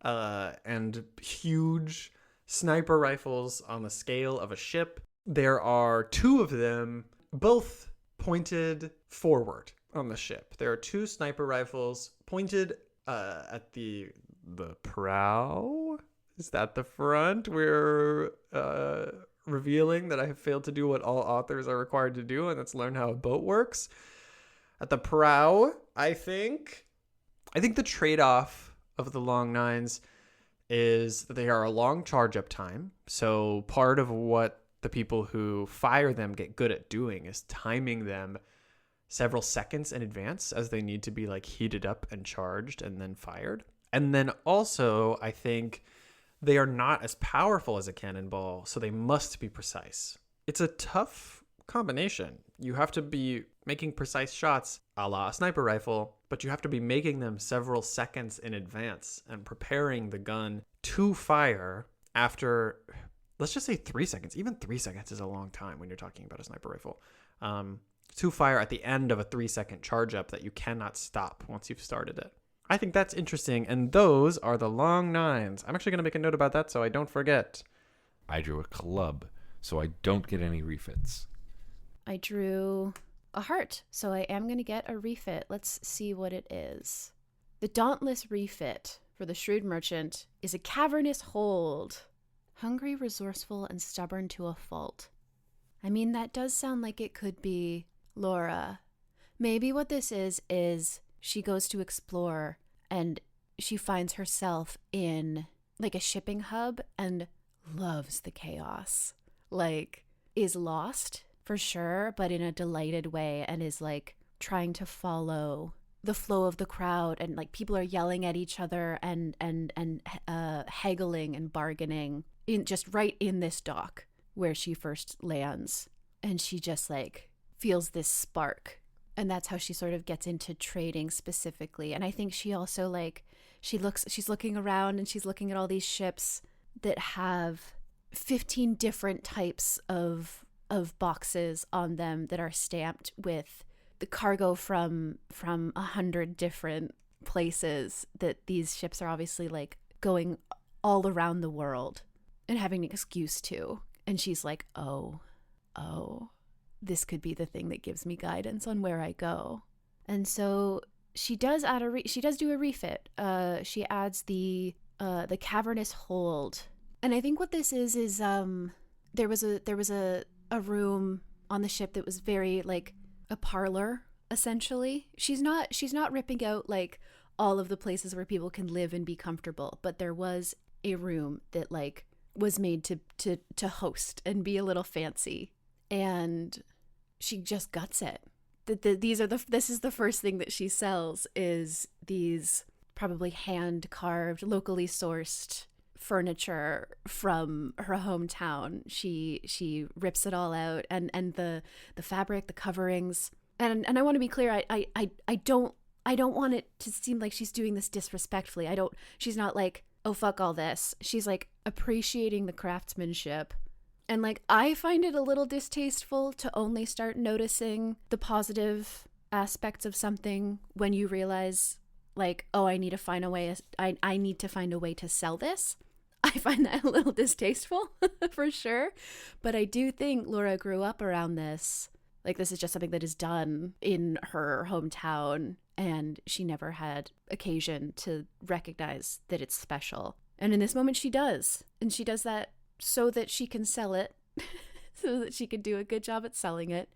and huge sniper rifles on the scale of a ship. There are two of them, both pointed forward on the ship. There are two sniper rifles pointed at the prow. Is that the front? We're revealing that I have failed to do what all authors are required to do, and that's learn how a boat works. At the prow, I think the trade-off of the long nines is that they are a long charge-up time. So part of what the people who fire them get good at doing is timing them several seconds in advance as they need to be like heated up and charged and then fired. And then also, I think they are not as powerful as a cannonball, so they must be precise. It's a tough combination. You have to be making precise shots a la a sniper rifle, but you have to be making them several seconds in advance and preparing the gun to fire after, let's just say 3 seconds. Even 3 seconds is a long time when you're talking about a sniper rifle. To fire at the end of a 3-second charge up that you cannot stop once you've started it. I think that's interesting, and those are the long nines. I'm actually going to make a note about that so I don't forget. I drew a club, so I don't get any refits. I drew a heart, so I am going to get a refit. Let's see what it is. The dauntless refit for the shrewd merchant is a cavernous hold. Hungry, resourceful, and stubborn to a fault. I mean, that does sound like it could be Laura. Maybe what this is she goes to explore and she finds herself in like a shipping hub and loves the chaos. Like, is lost for sure, but in a delighted way, and is like trying to follow the flow of the crowd, and like people are yelling at each other and haggling and bargaining in just right in this dock where she first lands, and she just like feels this spark. And that's how she sort of gets into trading specifically. And I think she also like, she's looking around and she's looking at all these ships that have 15 different types of boxes on them that are stamped with the cargo from 100 different places, that these ships are obviously like going all around the world and having an excuse to. And she's like, oh, this could be the thing that gives me guidance on where I go. And so she does add she does do a refit. She adds the cavernous hold. And I think what this is there was a room on the ship that was very like a parlor, essentially. She's not ripping out like all of the places where people can live and be comfortable, but there was a room that like was made to host and be a little fancy. And she just guts it. This is the first thing that she sells, is these probably hand carved, locally sourced furniture from her hometown. She rips it all out, and the fabric, the coverings, and I want to be clear. I don't want it to seem like she's doing this disrespectfully. She's not like, oh fuck all this. She's like appreciating the craftsmanship. And like, I find it a little distasteful to only start noticing the positive aspects of something when you realize, like, oh, I need to find a way. I need to find a way to sell this. I find that a little distasteful for sure. But I do think Laura grew up around this. Like, this is just something that is done in her hometown, and she never had occasion to recognize that it's special. And in this moment, she does. And she does that so that she can sell it, so that she can do a good job at selling it.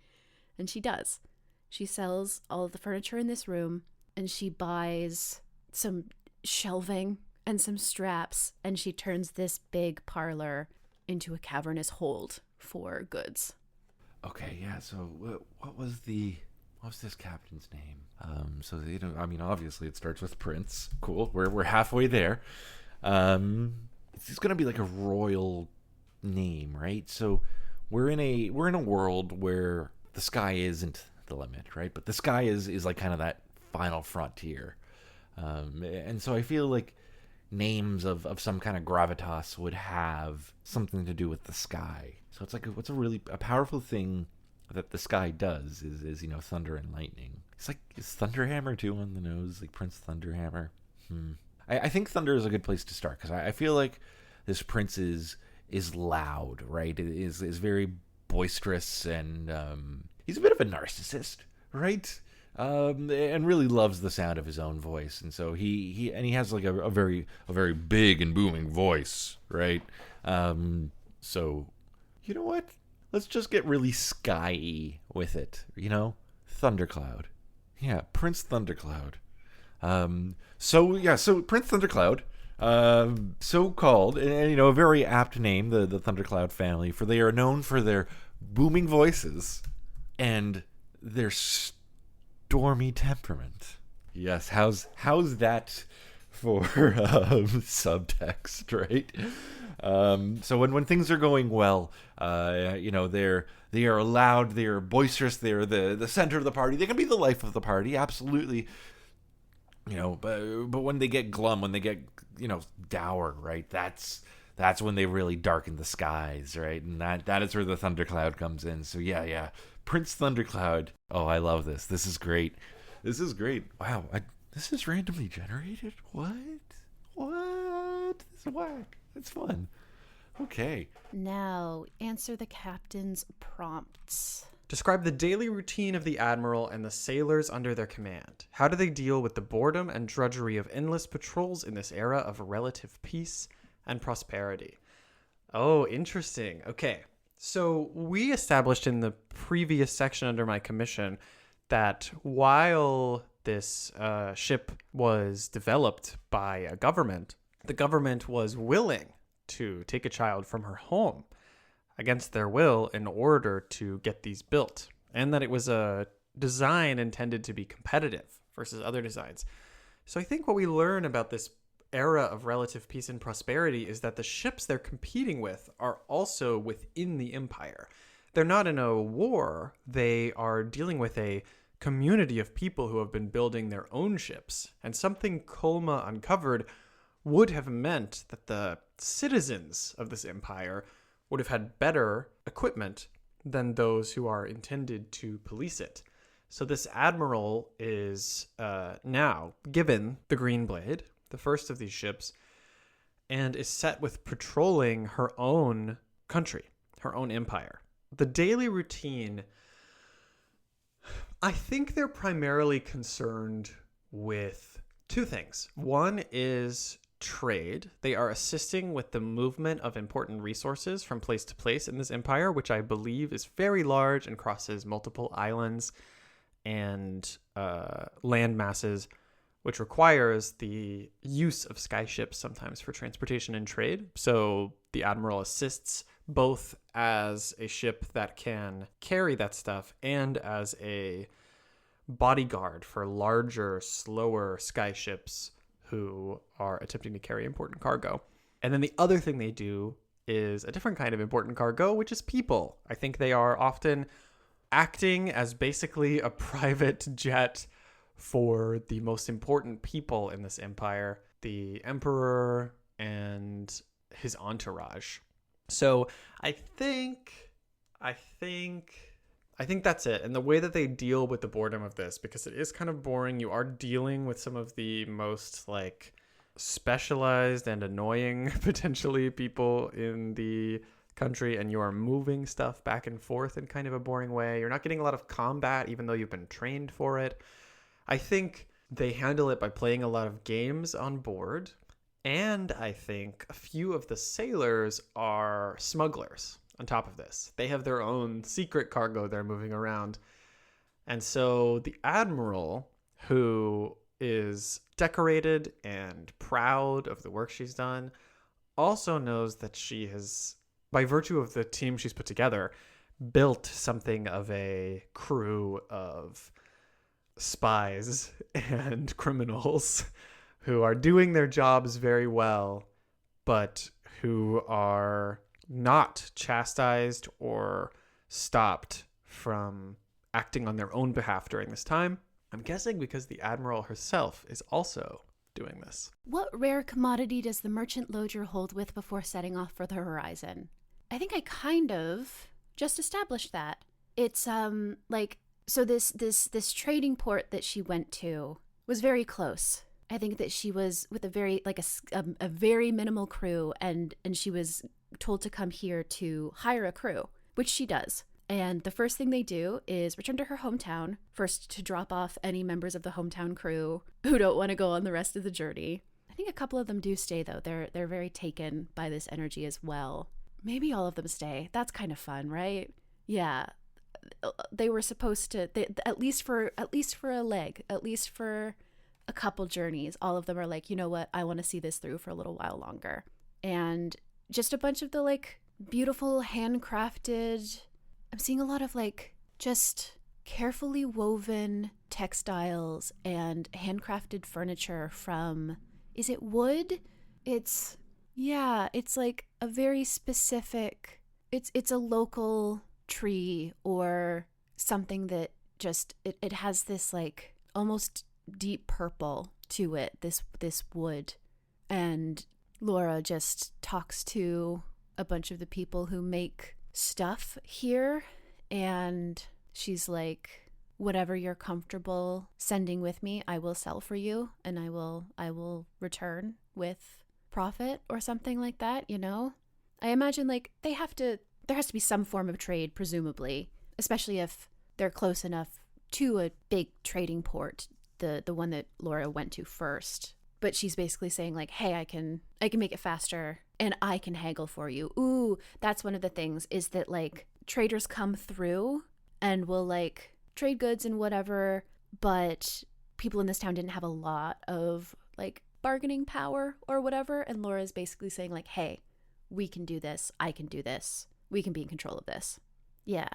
And she does. She sells all of the furniture in this room, and she buys some shelving and some straps, and she turns this big parlor into a cavernous hold for goods. Okay, yeah. So what was this captain's name? So I mean, obviously it starts with Prince. Cool. We're halfway there. It's gonna be like a royal name, right? So we're in a world where the sky isn't the limit, right? But the sky is like kind of that final frontier. And so I feel like names of some kind of gravitas would have something to do with the sky. So it's like what's a powerful thing that the sky does is thunder and lightning. It's like, is Thunderhammer too on the nose, like Prince Thunderhammer? I think thunder is a good place to start, because I feel like this prince is loud, right? Is very boisterous, and he's a bit of a narcissist, right? And really loves the sound of his own voice, and so he has like a very big and booming voice, right? So you know what? Let's just get really sky-y with it, Thundercloud. Yeah, Prince Thundercloud. So Prince Thundercloud, so called, and a very apt name, the Thundercloud family, for they are known for their booming voices and their stormy temperament. Yes, how's that for subtext, right? So when things are going well, they are loud, they are boisterous, they're the center of the party. They can be the life of the party, absolutely. But when they get glum, when they get dour, right? That's when they really darken the skies, right? And that is where the thundercloud comes in. So yeah, Prince Thundercloud. Oh, I love this. This is great. Wow, this is randomly generated. What? This is whack. It's fun. Okay. Now, answer the captain's prompts. Describe the daily routine of the admiral and the sailors under their command. How do they deal with the boredom and drudgery of endless patrols in this era of relative peace and prosperity? Oh, interesting. Okay. So we established in the previous section under my commission that while this ship was developed by a government, the government was willing to take a child from her home against their will in order to get these built, and that it was a design intended to be competitive versus other designs. So I think what we learn about this era of relative peace and prosperity is that the ships they're competing with are also within the empire. They're not in a war. They are dealing with a community of people who have been building their own ships. And something Kolma uncovered would have meant that the citizens of this empire would have had better equipment than those who are intended to police it. So this admiral is now given the Green Blade, the first of these ships, and is set with patrolling her own country, her own empire. The daily routine, I think they're primarily concerned with two things. One is trade. They are assisting with the movement of important resources from place to place in this empire, which I believe is very large and crosses multiple islands and land masses, which requires the use of skyships sometimes for transportation and trade. So the Admiral assists both as a ship that can carry that stuff and as a bodyguard for larger, slower skyships who are attempting to carry important cargo. And then the other thing they do is a different kind of important cargo, which is people. I think they are often acting as basically a private jet for the most important people in this empire, the emperor and his entourage. So I think I think that's it. And the way that they deal with the boredom of this, because it is kind of boring, you are dealing with some of the most like specialized and annoying potentially people in the country, and you are moving stuff back and forth in kind of a boring way. You're not getting a lot of combat, even though you've been trained for it. I think they handle it by playing a lot of games on board. And I think a few of the sailors are smugglers on top of this. They have their own secret cargo they're moving around. And so the admiral, who is decorated and proud of the work she's done, also knows that she has, by virtue of the team she's put together, built something of a crew of spies and criminals who are doing their jobs very well, but who are not chastised or stopped from acting on their own behalf during this time. I'm guessing because the admiral herself is also doing this. What rare commodity does the merchant load your hold with before setting off for the horizon? I think I kind of just established that. It's so this trading port that she went to was very close. I think that she was with a very a very minimal crew, and she was told to come here to hire a crew, which she does. And the first thing they do is return to her hometown, first to drop off any members of the hometown crew who don't want to go on the rest of the journey. I think a couple of them do stay, though. They're very taken by this energy as well. Maybe all of them stay. That's kind of fun, right? Yeah. They were supposed to, at least for a leg, at least for a couple journeys, all of them are like, you know what? I want to see this through for a little while longer. And just a bunch of the beautiful handcrafted, I'm seeing a lot of just carefully woven textiles and handcrafted furniture from, is it wood? It's a very specific, it's a local tree or something that just, it has this almost deep purple to it, this wood. And Laura just talks to a bunch of the people who make stuff here, and she's like, whatever you're comfortable sending with me, I will sell for you, and I will return with profit or something like that, you know? I imagine there has to be some form of trade, presumably, especially if they're close enough to a big trading port, the one that Laura went to first. But she's basically saying hey, I can make it faster and I can haggle for you. Ooh, that's one of the things, is that traders come through and will trade goods and whatever, but people in this town didn't have a lot of bargaining power or whatever. And Laura's basically saying hey, we can do this. I can do this. We can be in control of this. Yeah.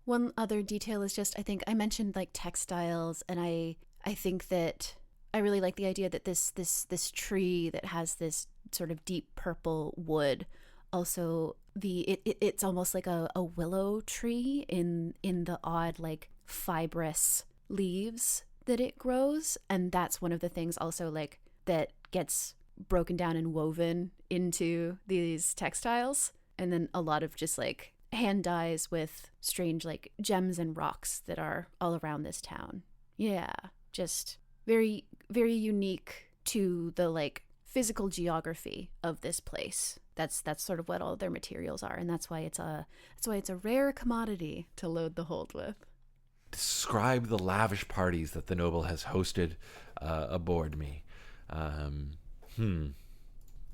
One other detail is just, I think I mentioned textiles, and I think that I really like the idea that this tree that has this sort of deep purple wood, also it's almost like a willow tree in the odd fibrous leaves that it grows, and that's one of the things also that gets broken down and woven into these textiles. And then a lot of just hand dyes with strange gems and rocks that are all around this town. Yeah, just very, very unique to the physical geography of this place. That's sort of what all their materials are, and that's why it's a rare commodity to load the hold with. Describe the lavish parties that the noble has hosted aboard me.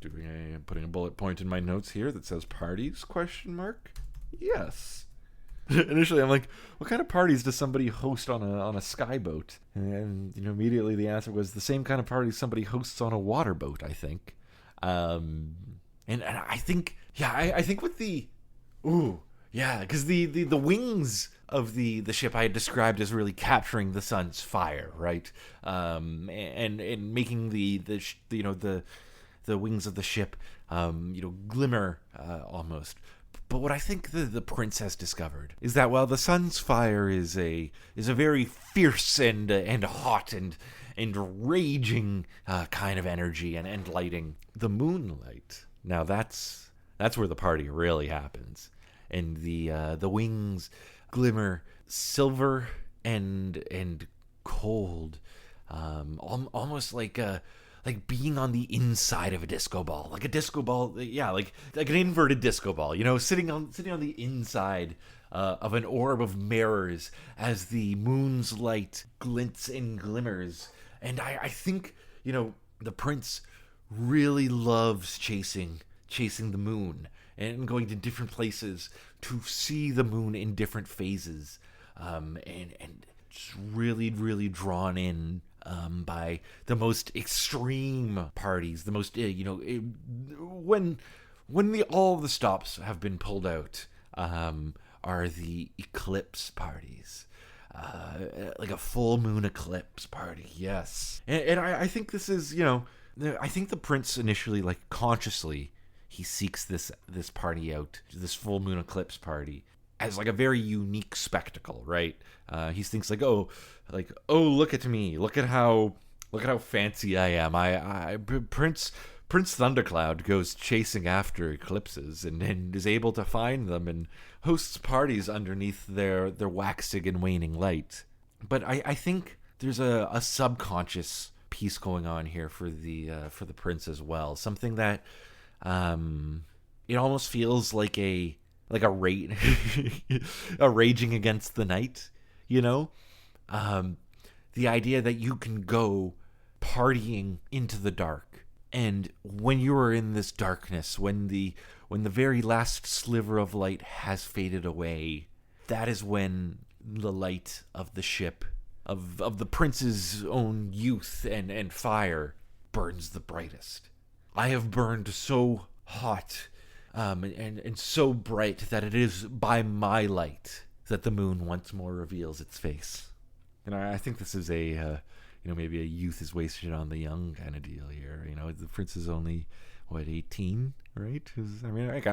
Putting a bullet point in my notes here that says parties ? Yes. Initially, I'm like, what kind of parties does somebody host on a skyboat? And immediately the answer was the same kind of parties somebody hosts on a water boat, I think. And I think, I think with the, because the wings of the ship I had described as really capturing the sun's fire, right? And making the wings of the ship, glimmer almost. But what I think the prince has discovered is that while the sun's fire is a very fierce and hot and raging kind of energy and lighting, the moonlight, now that's where the party really happens. And the wings glimmer silver and cold, almost like being on the inside of a disco ball, like a disco ball, yeah, like an inverted disco ball, sitting on the inside of an orb of mirrors as the moon's light glints and glimmers. And I think, the prince really loves chasing the moon and going to different places to see the moon in different phases, and just really, really drawn in by the most extreme parties, the most, when all the stops have been pulled out, are the eclipse parties. Like a full moon eclipse party, yes. And I think this is, I think the prince initially, like, consciously, he seeks this party out, this full moon eclipse party, as like a very unique spectacle, right? He thinks like, oh, look at me, look at how fancy I am. Prince Thundercloud goes chasing after eclipses and is able to find them and hosts parties underneath their waxing and waning light. But I think there's a subconscious piece going on here for the prince as well. Something that it almost feels like a raging against the night, the idea that you can go partying into the dark, and when you are in this darkness, when the very last sliver of light has faded away, that is when the light of the ship of the prince's own youth and fire burns the brightest. I have burned so hot and so bright that it is by my light that the moon once more reveals its face. And I think this is maybe a youth is wasted on the young kind of deal here. The prince is only, 18, right?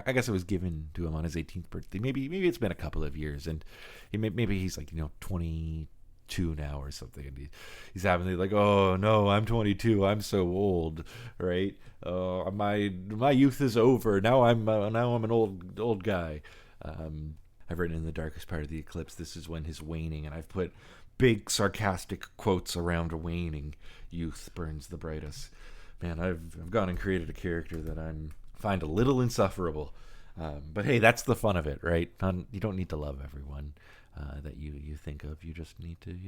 I guess it was given to him on his 18th birthday. Maybe it's been a couple of years, and maybe he's like, 22 now or something, and he's having like, oh no, I'm 22, I'm so old, right? My youth is over. Now I'm an old guy. I've written in the darkest part of the eclipse, this is when his waning, and I've put big sarcastic quotes around waning. Youth burns the brightest. Man, I've gone and created a character that I find a little insufferable. But hey, that's the fun of it, right? You don't need to love everyone that you think of. You just need to,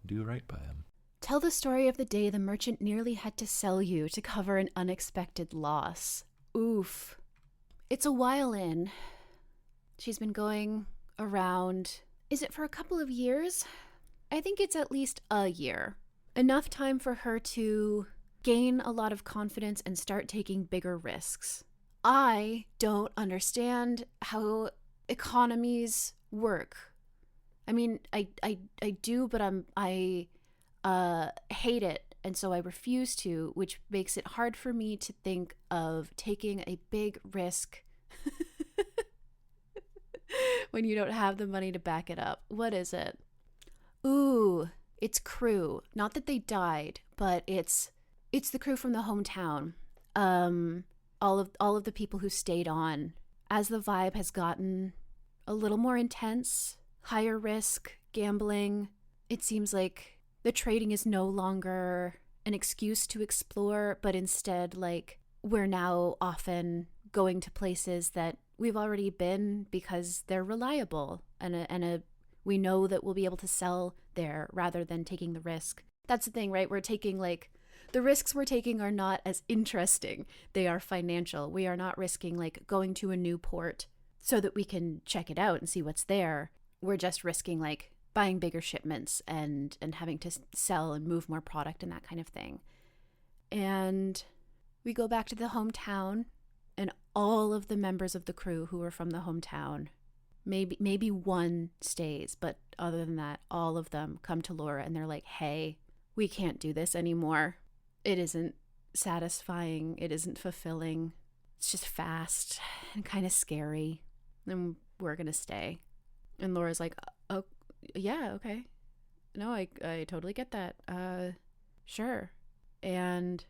do right by them. Tell the story of the day the merchant nearly had to sell you to cover an unexpected loss. Oof. It's a while in. She's been going around. Is it for a couple of years? I think it's at least a year. Enough time for her to gain a lot of confidence and start taking bigger risks. I don't understand how economies work. I mean, I do, but I hate it, and so I refuse to, which makes it hard for me to think of taking a big risk when you don't have the money to back it up. What is it? Ooh, it's crew. Not that they died, but it's the crew from the hometown. All of the people who stayed on. As the vibe has gotten a little more intense, higher risk, gambling, it seems like the trading is no longer an excuse to explore, but instead, like, we're now often going to places that we've already been because they're reliable and we know that we'll be able to sell there rather than taking the risk. That's the thing, right? We're taking, like, the risks we're taking are not as interesting. They are financial. We are not risking, like, going to a new port so that we can check it out and see what's there. We're just risking, like, buying bigger shipments and having to sell and move more product and that kind of thing. And we go back to the hometown, and all of the members of the crew who are from the hometown, maybe one stays, but other than that, all of them come to Laura and they're like, hey, we can't do this anymore. It isn't satisfying. It isn't fulfilling. It's just fast and kind of scary. And we're going to stay. And Laura's like, oh, yeah, okay. No, I totally get that. Sure. And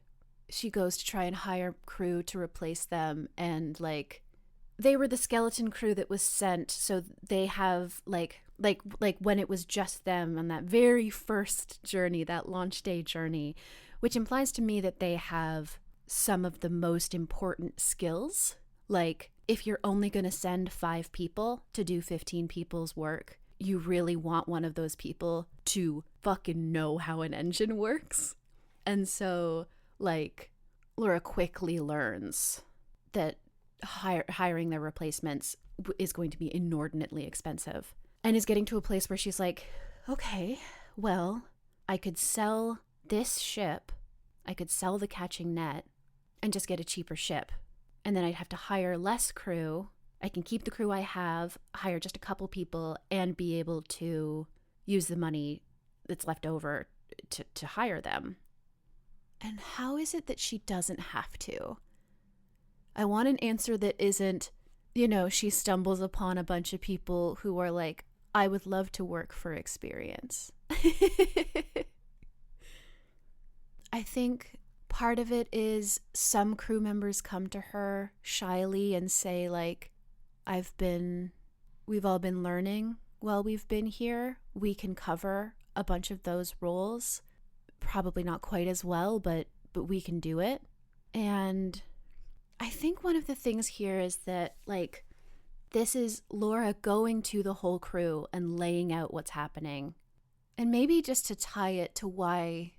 she goes to try and hire crew to replace them. And, like, they were the skeleton crew that was sent. So they have, like, like when it was just them on that very first journey, that launch day journey, which implies to me that they have some of the most important skills. Like, if you're only going to send 5 people to do 15 people's work, you really want one of those people to fucking know how an engine works. And so, like, Laura quickly learns that hiring their replacements is going to be inordinately expensive, and is getting to a place where she's like, okay, well, I could sell this ship, I could sell the catching net, and just get a cheaper ship. And then I'd have to hire less crew. I can keep the crew I have, hire just a couple people, and be able to use the money that's left over to hire them. And how is it that she doesn't have to? I want an answer that isn't, she stumbles upon a bunch of people who are like, I would love to work for experience. I think part of it is some crew members come to her shyly and say, like, we've all been learning while we've been here. We can cover a bunch of those roles. Probably not quite as well, but we can do it. And I think one of the things here is that, like, this is Laura going to the whole crew and laying out what's happening. And maybe just to tie it to why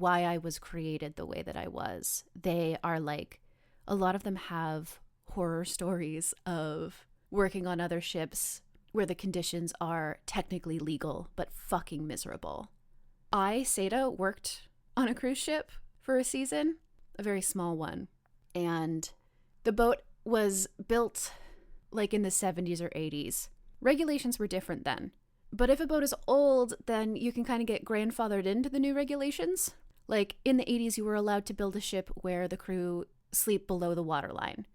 I was created the way that I was. They are like, a lot of them have horror stories of working on other ships where the conditions are technically legal but fucking miserable. Satah, worked on a cruise ship for a season, a very small one. And the boat was built like in the 70s or 80s. Regulations were different then. But if a boat is old, then you can kind of get grandfathered into the new regulations. Like in the 80s, you were allowed to build a ship where the crew sleep below the waterline.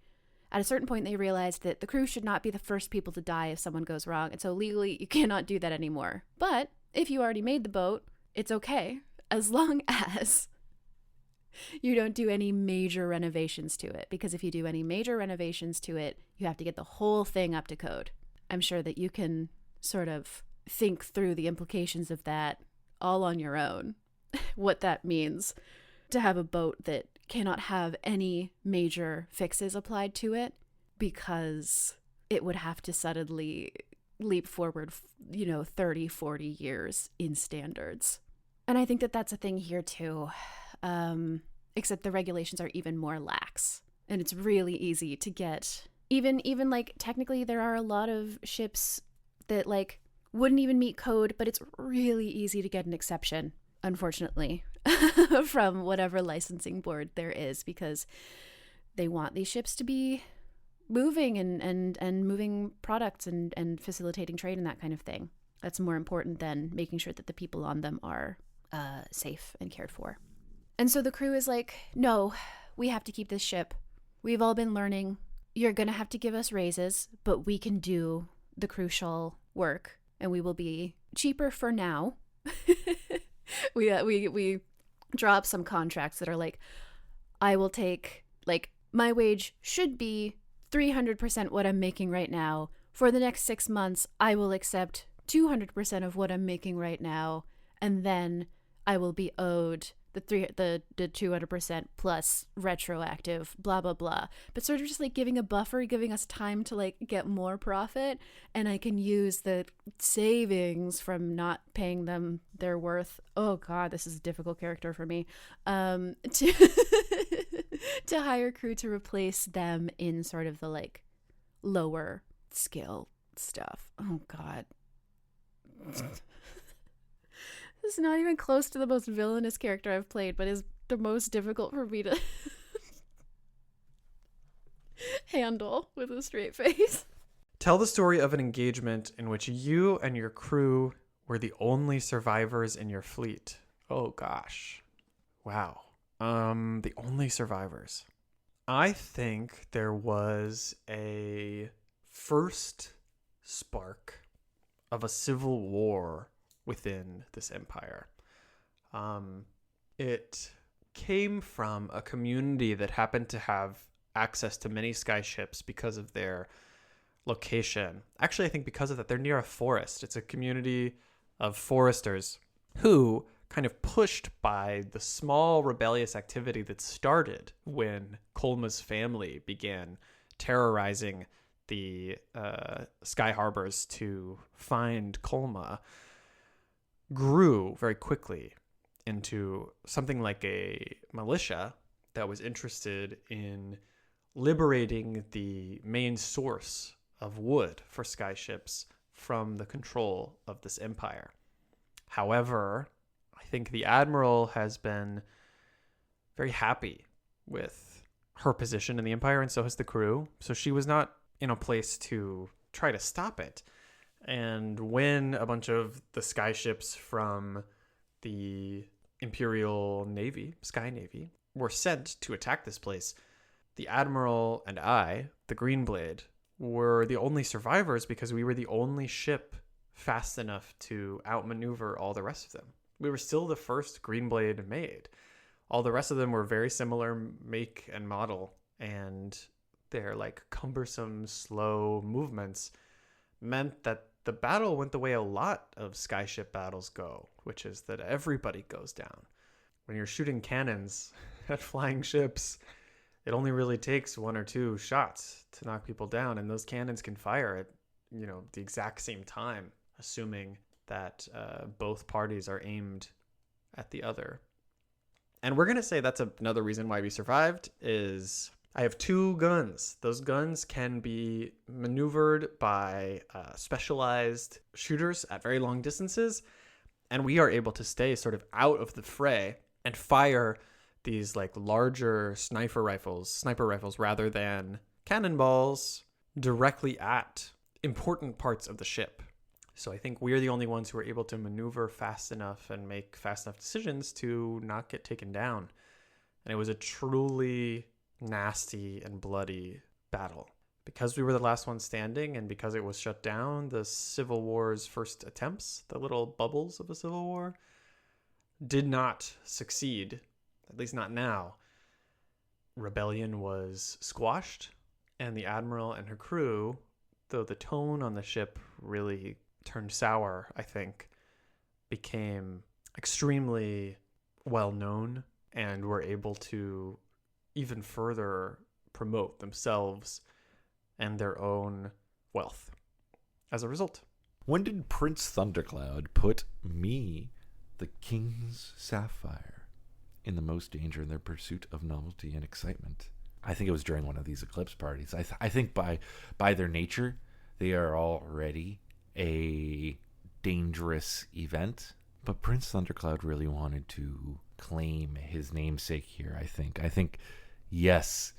At a certain point, they realized that the crew should not be the first people to die if someone goes wrong. And so legally, you cannot do that anymore. But if you already made the boat, it's okay, as long as you don't do any major renovations to it. Because if you do any major renovations to it, you have to get the whole thing up to code. I'm sure that you can sort of think through the implications of that all on your own, what that means to have a boat that cannot have any major fixes applied to it, because it would have to suddenly leap forward, 30, 40 years in standards. And I think that that's a thing here too, except the regulations are even more lax, and it's really easy to get, even like technically there are a lot of ships that like wouldn't even meet code, but it's really easy to get an exception, unfortunately, from whatever licensing board there is, because they want these ships to be moving and moving products and facilitating trade and that kind of thing. That's more important than making sure that the people on them are safe and cared for. And so the crew is like, no, we have to keep this ship. We've all been learning. You're going to have to give us raises, but we can do the crucial work, and we will be cheaper for now. We draw up some contracts that are like, I will take, like, my wage should be 300% what I'm making right now. For the next 6 months, I will accept 200% of what I'm making right now, and then I will be owed the 200% plus retroactive, blah, blah, blah. But sort of just like giving a buffer, giving us time to like get more profit, and I can use the savings from not paying them their worth. Oh God, this is a difficult character for me. To to hire crew to replace them in sort of the like lower skill stuff. Oh God. This is not even close to the most villainous character I've played, but is the most difficult for me to handle with a straight face. Tell the story of an engagement in which you and your crew were the only survivors in your fleet. Oh gosh. Wow. The only survivors. I think there was a first spark of a civil war within this empire. It came from a community that happened to have access to many sky ships because of their location. Actually, I think because of that, they're near a forest. It's a community of foresters who, kind of pushed by the small rebellious activity that started when Kolma's family began terrorizing the Sky Harbors to find Kolma, grew very quickly into something like a militia that was interested in liberating the main source of wood for skyships from the control of this empire. However, I think the Admiral has been very happy with her position in the empire, and so has the crew. So she was not in a place to try to stop it. And when a bunch of the skyships from the Imperial Navy, Sky Navy, were sent to attack this place, the Admiral and I, the Greenblade, were the only survivors because we were the only ship fast enough to outmaneuver all the rest of them. We were still the first Greenblade made. All the rest of them were very similar make and model, and their like cumbersome, slow movements meant that the battle went the way a lot of skyship battles go, which is that everybody goes down. When you're shooting cannons at flying ships, it only really takes one or two shots to knock people down, and those cannons can fire at, the exact same time, assuming that both parties are aimed at the other. And we're going to say that's another reason why we survived is I have two guns. Those guns can be maneuvered by specialized shooters at very long distances, and we are able to stay sort of out of the fray and fire these like larger sniper rifles rather than cannonballs directly at important parts of the ship. So I think we're the only ones who are able to maneuver fast enough and make fast enough decisions to not get taken down. And it was a truly nasty and bloody battle. Because we were the last one standing and because it was shut down, the Civil War's first attempts, the little bubbles of the Civil War, did not succeed, at least not now. Rebellion was squashed, and the Admiral and her crew, though the tone on the ship really turned sour, I think, became extremely well known and were able to even further promote themselves and their own wealth as a result. When did Prince Thundercloud put me, the King's Sapphire, in the most danger in their pursuit of novelty and excitement? I think it was during one of these eclipse parties. I think by their nature, they are already a dangerous event. But Prince Thundercloud really wanted to claim his namesake here, I think, yes,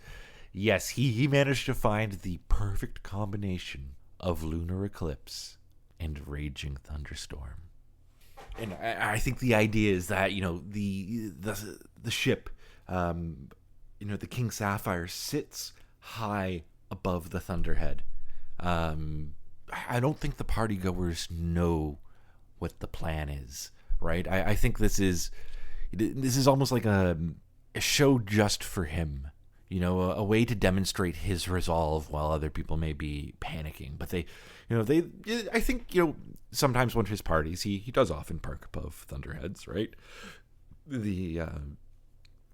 he managed to find the perfect combination of lunar eclipse and raging thunderstorm. And I think the idea is that, the ship, the King Sapphire sits high above the Thunderhead. I don't think the partygoers know what the plan is, right? I think this is almost like a show just for him, a way to demonstrate his resolve while other people may be panicking. But I think, sometimes one of his parties, he does often park above Thunderheads, right? The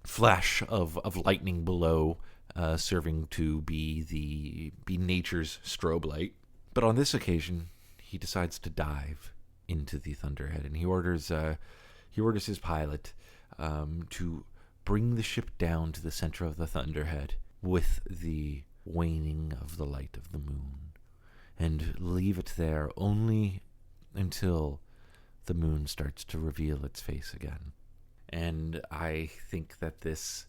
flash of lightning below serving to be nature's strobe light. But on this occasion, he decides to dive into the Thunderhead, and he orders his pilot to bring the ship down to the center of the Thunderhead with the waning of the light of the moon, and leave it there only until the moon starts to reveal its face again. And I think that this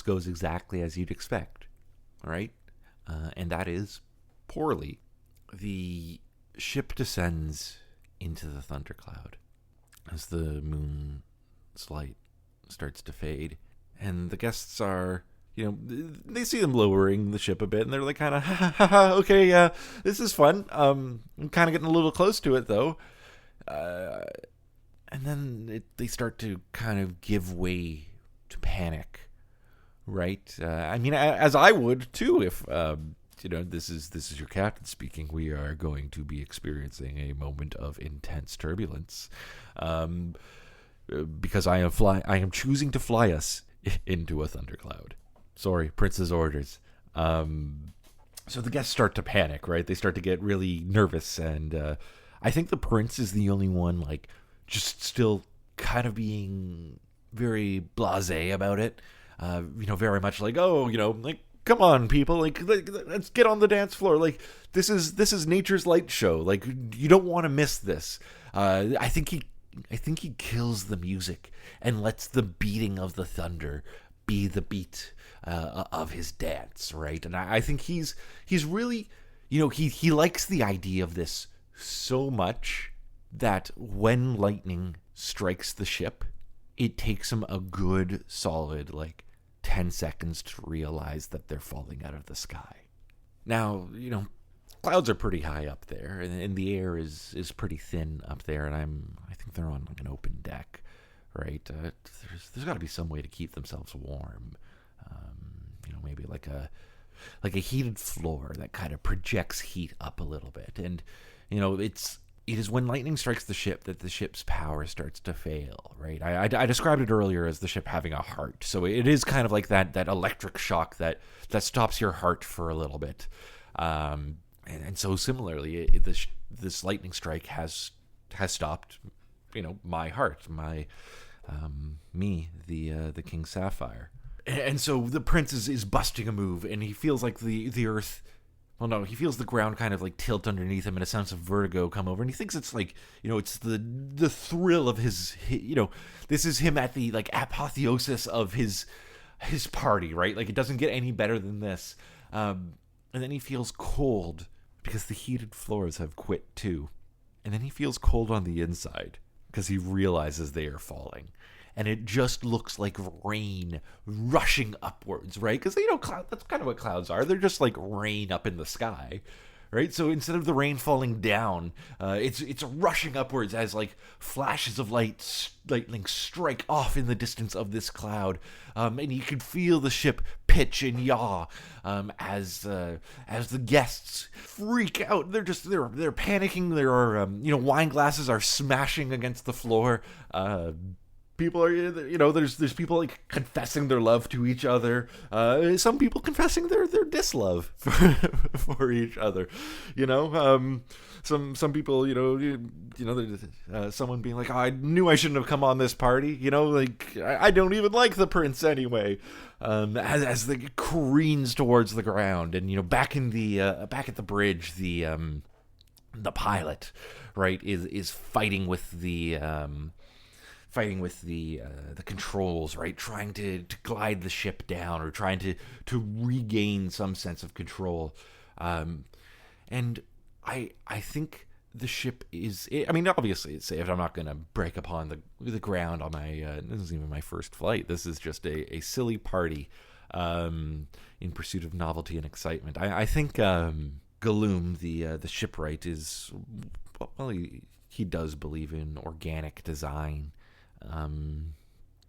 goes exactly as you'd expect, right? And that is poorly. The ship descends into the thundercloud as the moon's light starts to fade, and the guests are, they see them lowering the ship a bit, and they're like, kind of, okay, yeah, this is fun. I'm kind of getting a little close to it, though. And then they start to kind of give way to panic, right? As I would, too, if this is your captain speaking. We are going to be experiencing a moment of intense turbulence, because I am choosing to fly us into a thundercloud. Sorry, Prince's orders. So the guests start to panic, right? They start to get really nervous, and I think the prince is the only one, like, just still kind of being very blasé about it. Very much like, oh, like, come on, people, like, let's get on the dance floor. Like, this is nature's light show. Like, you don't want to miss this. I think he kills the music and lets the beating of the thunder be the beat of his dance, right? And I think he's really, he likes the idea of this so much that when lightning strikes the ship, it takes him a good solid, like, 10 seconds to realize that they're falling out of the sky. Now, clouds are pretty high up there, and the air is pretty thin up there, and I think they're on, like, an open deck, right? There's got to be some way to keep themselves warm. Maybe like a heated floor that kind of projects heat up a little bit. And it is when lightning strikes the ship that the ship's power starts to fail, right? I described it earlier as the ship having a heart, so it is kind of like that electric shock that stops your heart for a little bit. And so similarly, this lightning strike has stopped, my heart, me, the King Sapphire. And so the prince is busting a move, and he feels like the earth, well, no, he feels the ground kind of like tilt underneath him, and a sense of vertigo come over, and he thinks it's like, it's the thrill of his, this is him at the, like, apotheosis of his party, right? Like, it doesn't get any better than this. And then he feels cold because the heated floors have quit too. And then he feels cold on the inside because he realizes they are falling. And it just looks like rain rushing upwards, right? Because, that's kind of what clouds are. They're just like rain up in the sky, right? So instead of the rain falling down, it's rushing upwards as, like, flashes of lightning strike off in the distance of this cloud. And you can feel the ship pitch and yaw as the guests freak out. They're panicking. There are, wine glasses are smashing against the floor. People are, there's people, like, confessing their love to each other. Some people confessing their dislove for each other. Some people, someone being like, oh, I knew I shouldn't have come on this party. Like, I don't even like the prince anyway. As they careens towards the ground, and back at the bridge, the pilot, right, is fighting with the controls, right? Trying to glide the ship down, or trying to regain some sense of control. And I think the ship is, obviously it's safe. I'm not going to break upon the ground on my, this isn't even my first flight. This is just a silly party in pursuit of novelty and excitement. I think Galoom, the shipwright, is, well, he does believe in organic design.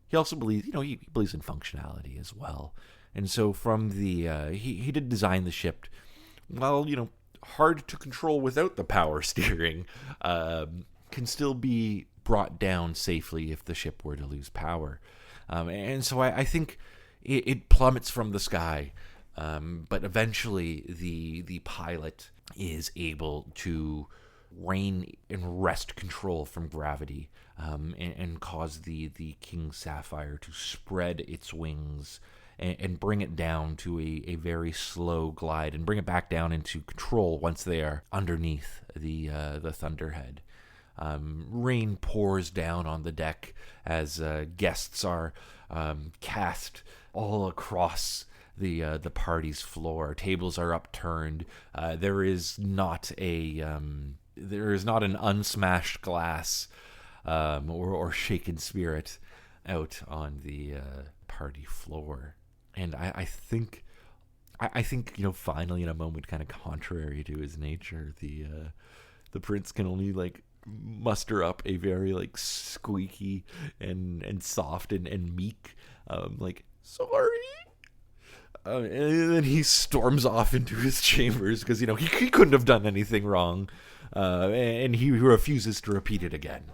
He also believes, he believes in functionality as well. And so from the, he did design the ship, well, hard to control without the power steering, can still be brought down safely if the ship were to lose power. And so I think it plummets from the sky, but eventually the pilot is able to rein and wrest control from gravity, and cause the King Sapphire to spread its wings and bring it down to a very slow glide, and bring it back down into control once they are underneath the thunderhead. Rain pours down on the deck as guests are cast all across the party's floor. Tables are upturned. There is not an unsmashed glass or shaken spirit out on the party floor. And I think finally, in a moment kind of contrary to his nature, the prince can only, like, muster up a very, like, squeaky and soft and meek, like, sorry, And then he storms off into his chambers because, he couldn't have done anything wrong. And he refuses to repeat it again.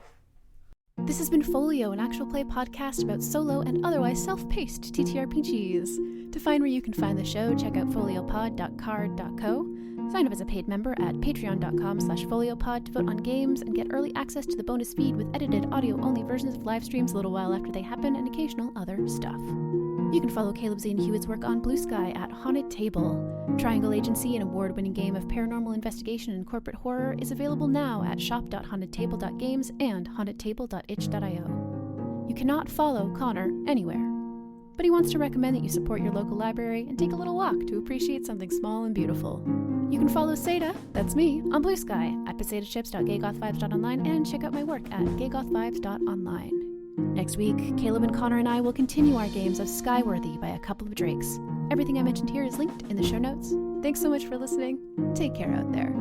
This has been Folio, an actual play podcast about solo and otherwise self-paced TTRPGs. To find where you can find the show, check out foliopod.card.co. Sign up as a paid member at patreon.com/foliopod to vote on games and get early access to the bonus feed with edited audio-only versions of live streams a little while after they happen and occasional other stuff. You can follow Caleb, Zane, and Hewett's work on bluesky at Haunted Table. Triangle Agency, an award-winning game of paranormal investigation and corporate horror, is available now at shop.hauntedtable.games and hauntedtable.itch.io. You cannot follow Connor anywhere, but he wants to recommend that you support your local library and take a little walk to appreciate something small and beautiful. You can follow Satah, that's me, on bluesky at potato-chips.gaygothvibes.online and check out my work at gaygothvibes.online. Next week, Caleb and Connor and I will continue our games of Skyworthy by a couple of Drakes. Everything I mentioned here is linked in the show notes. Thanks so much for listening. Take care out there.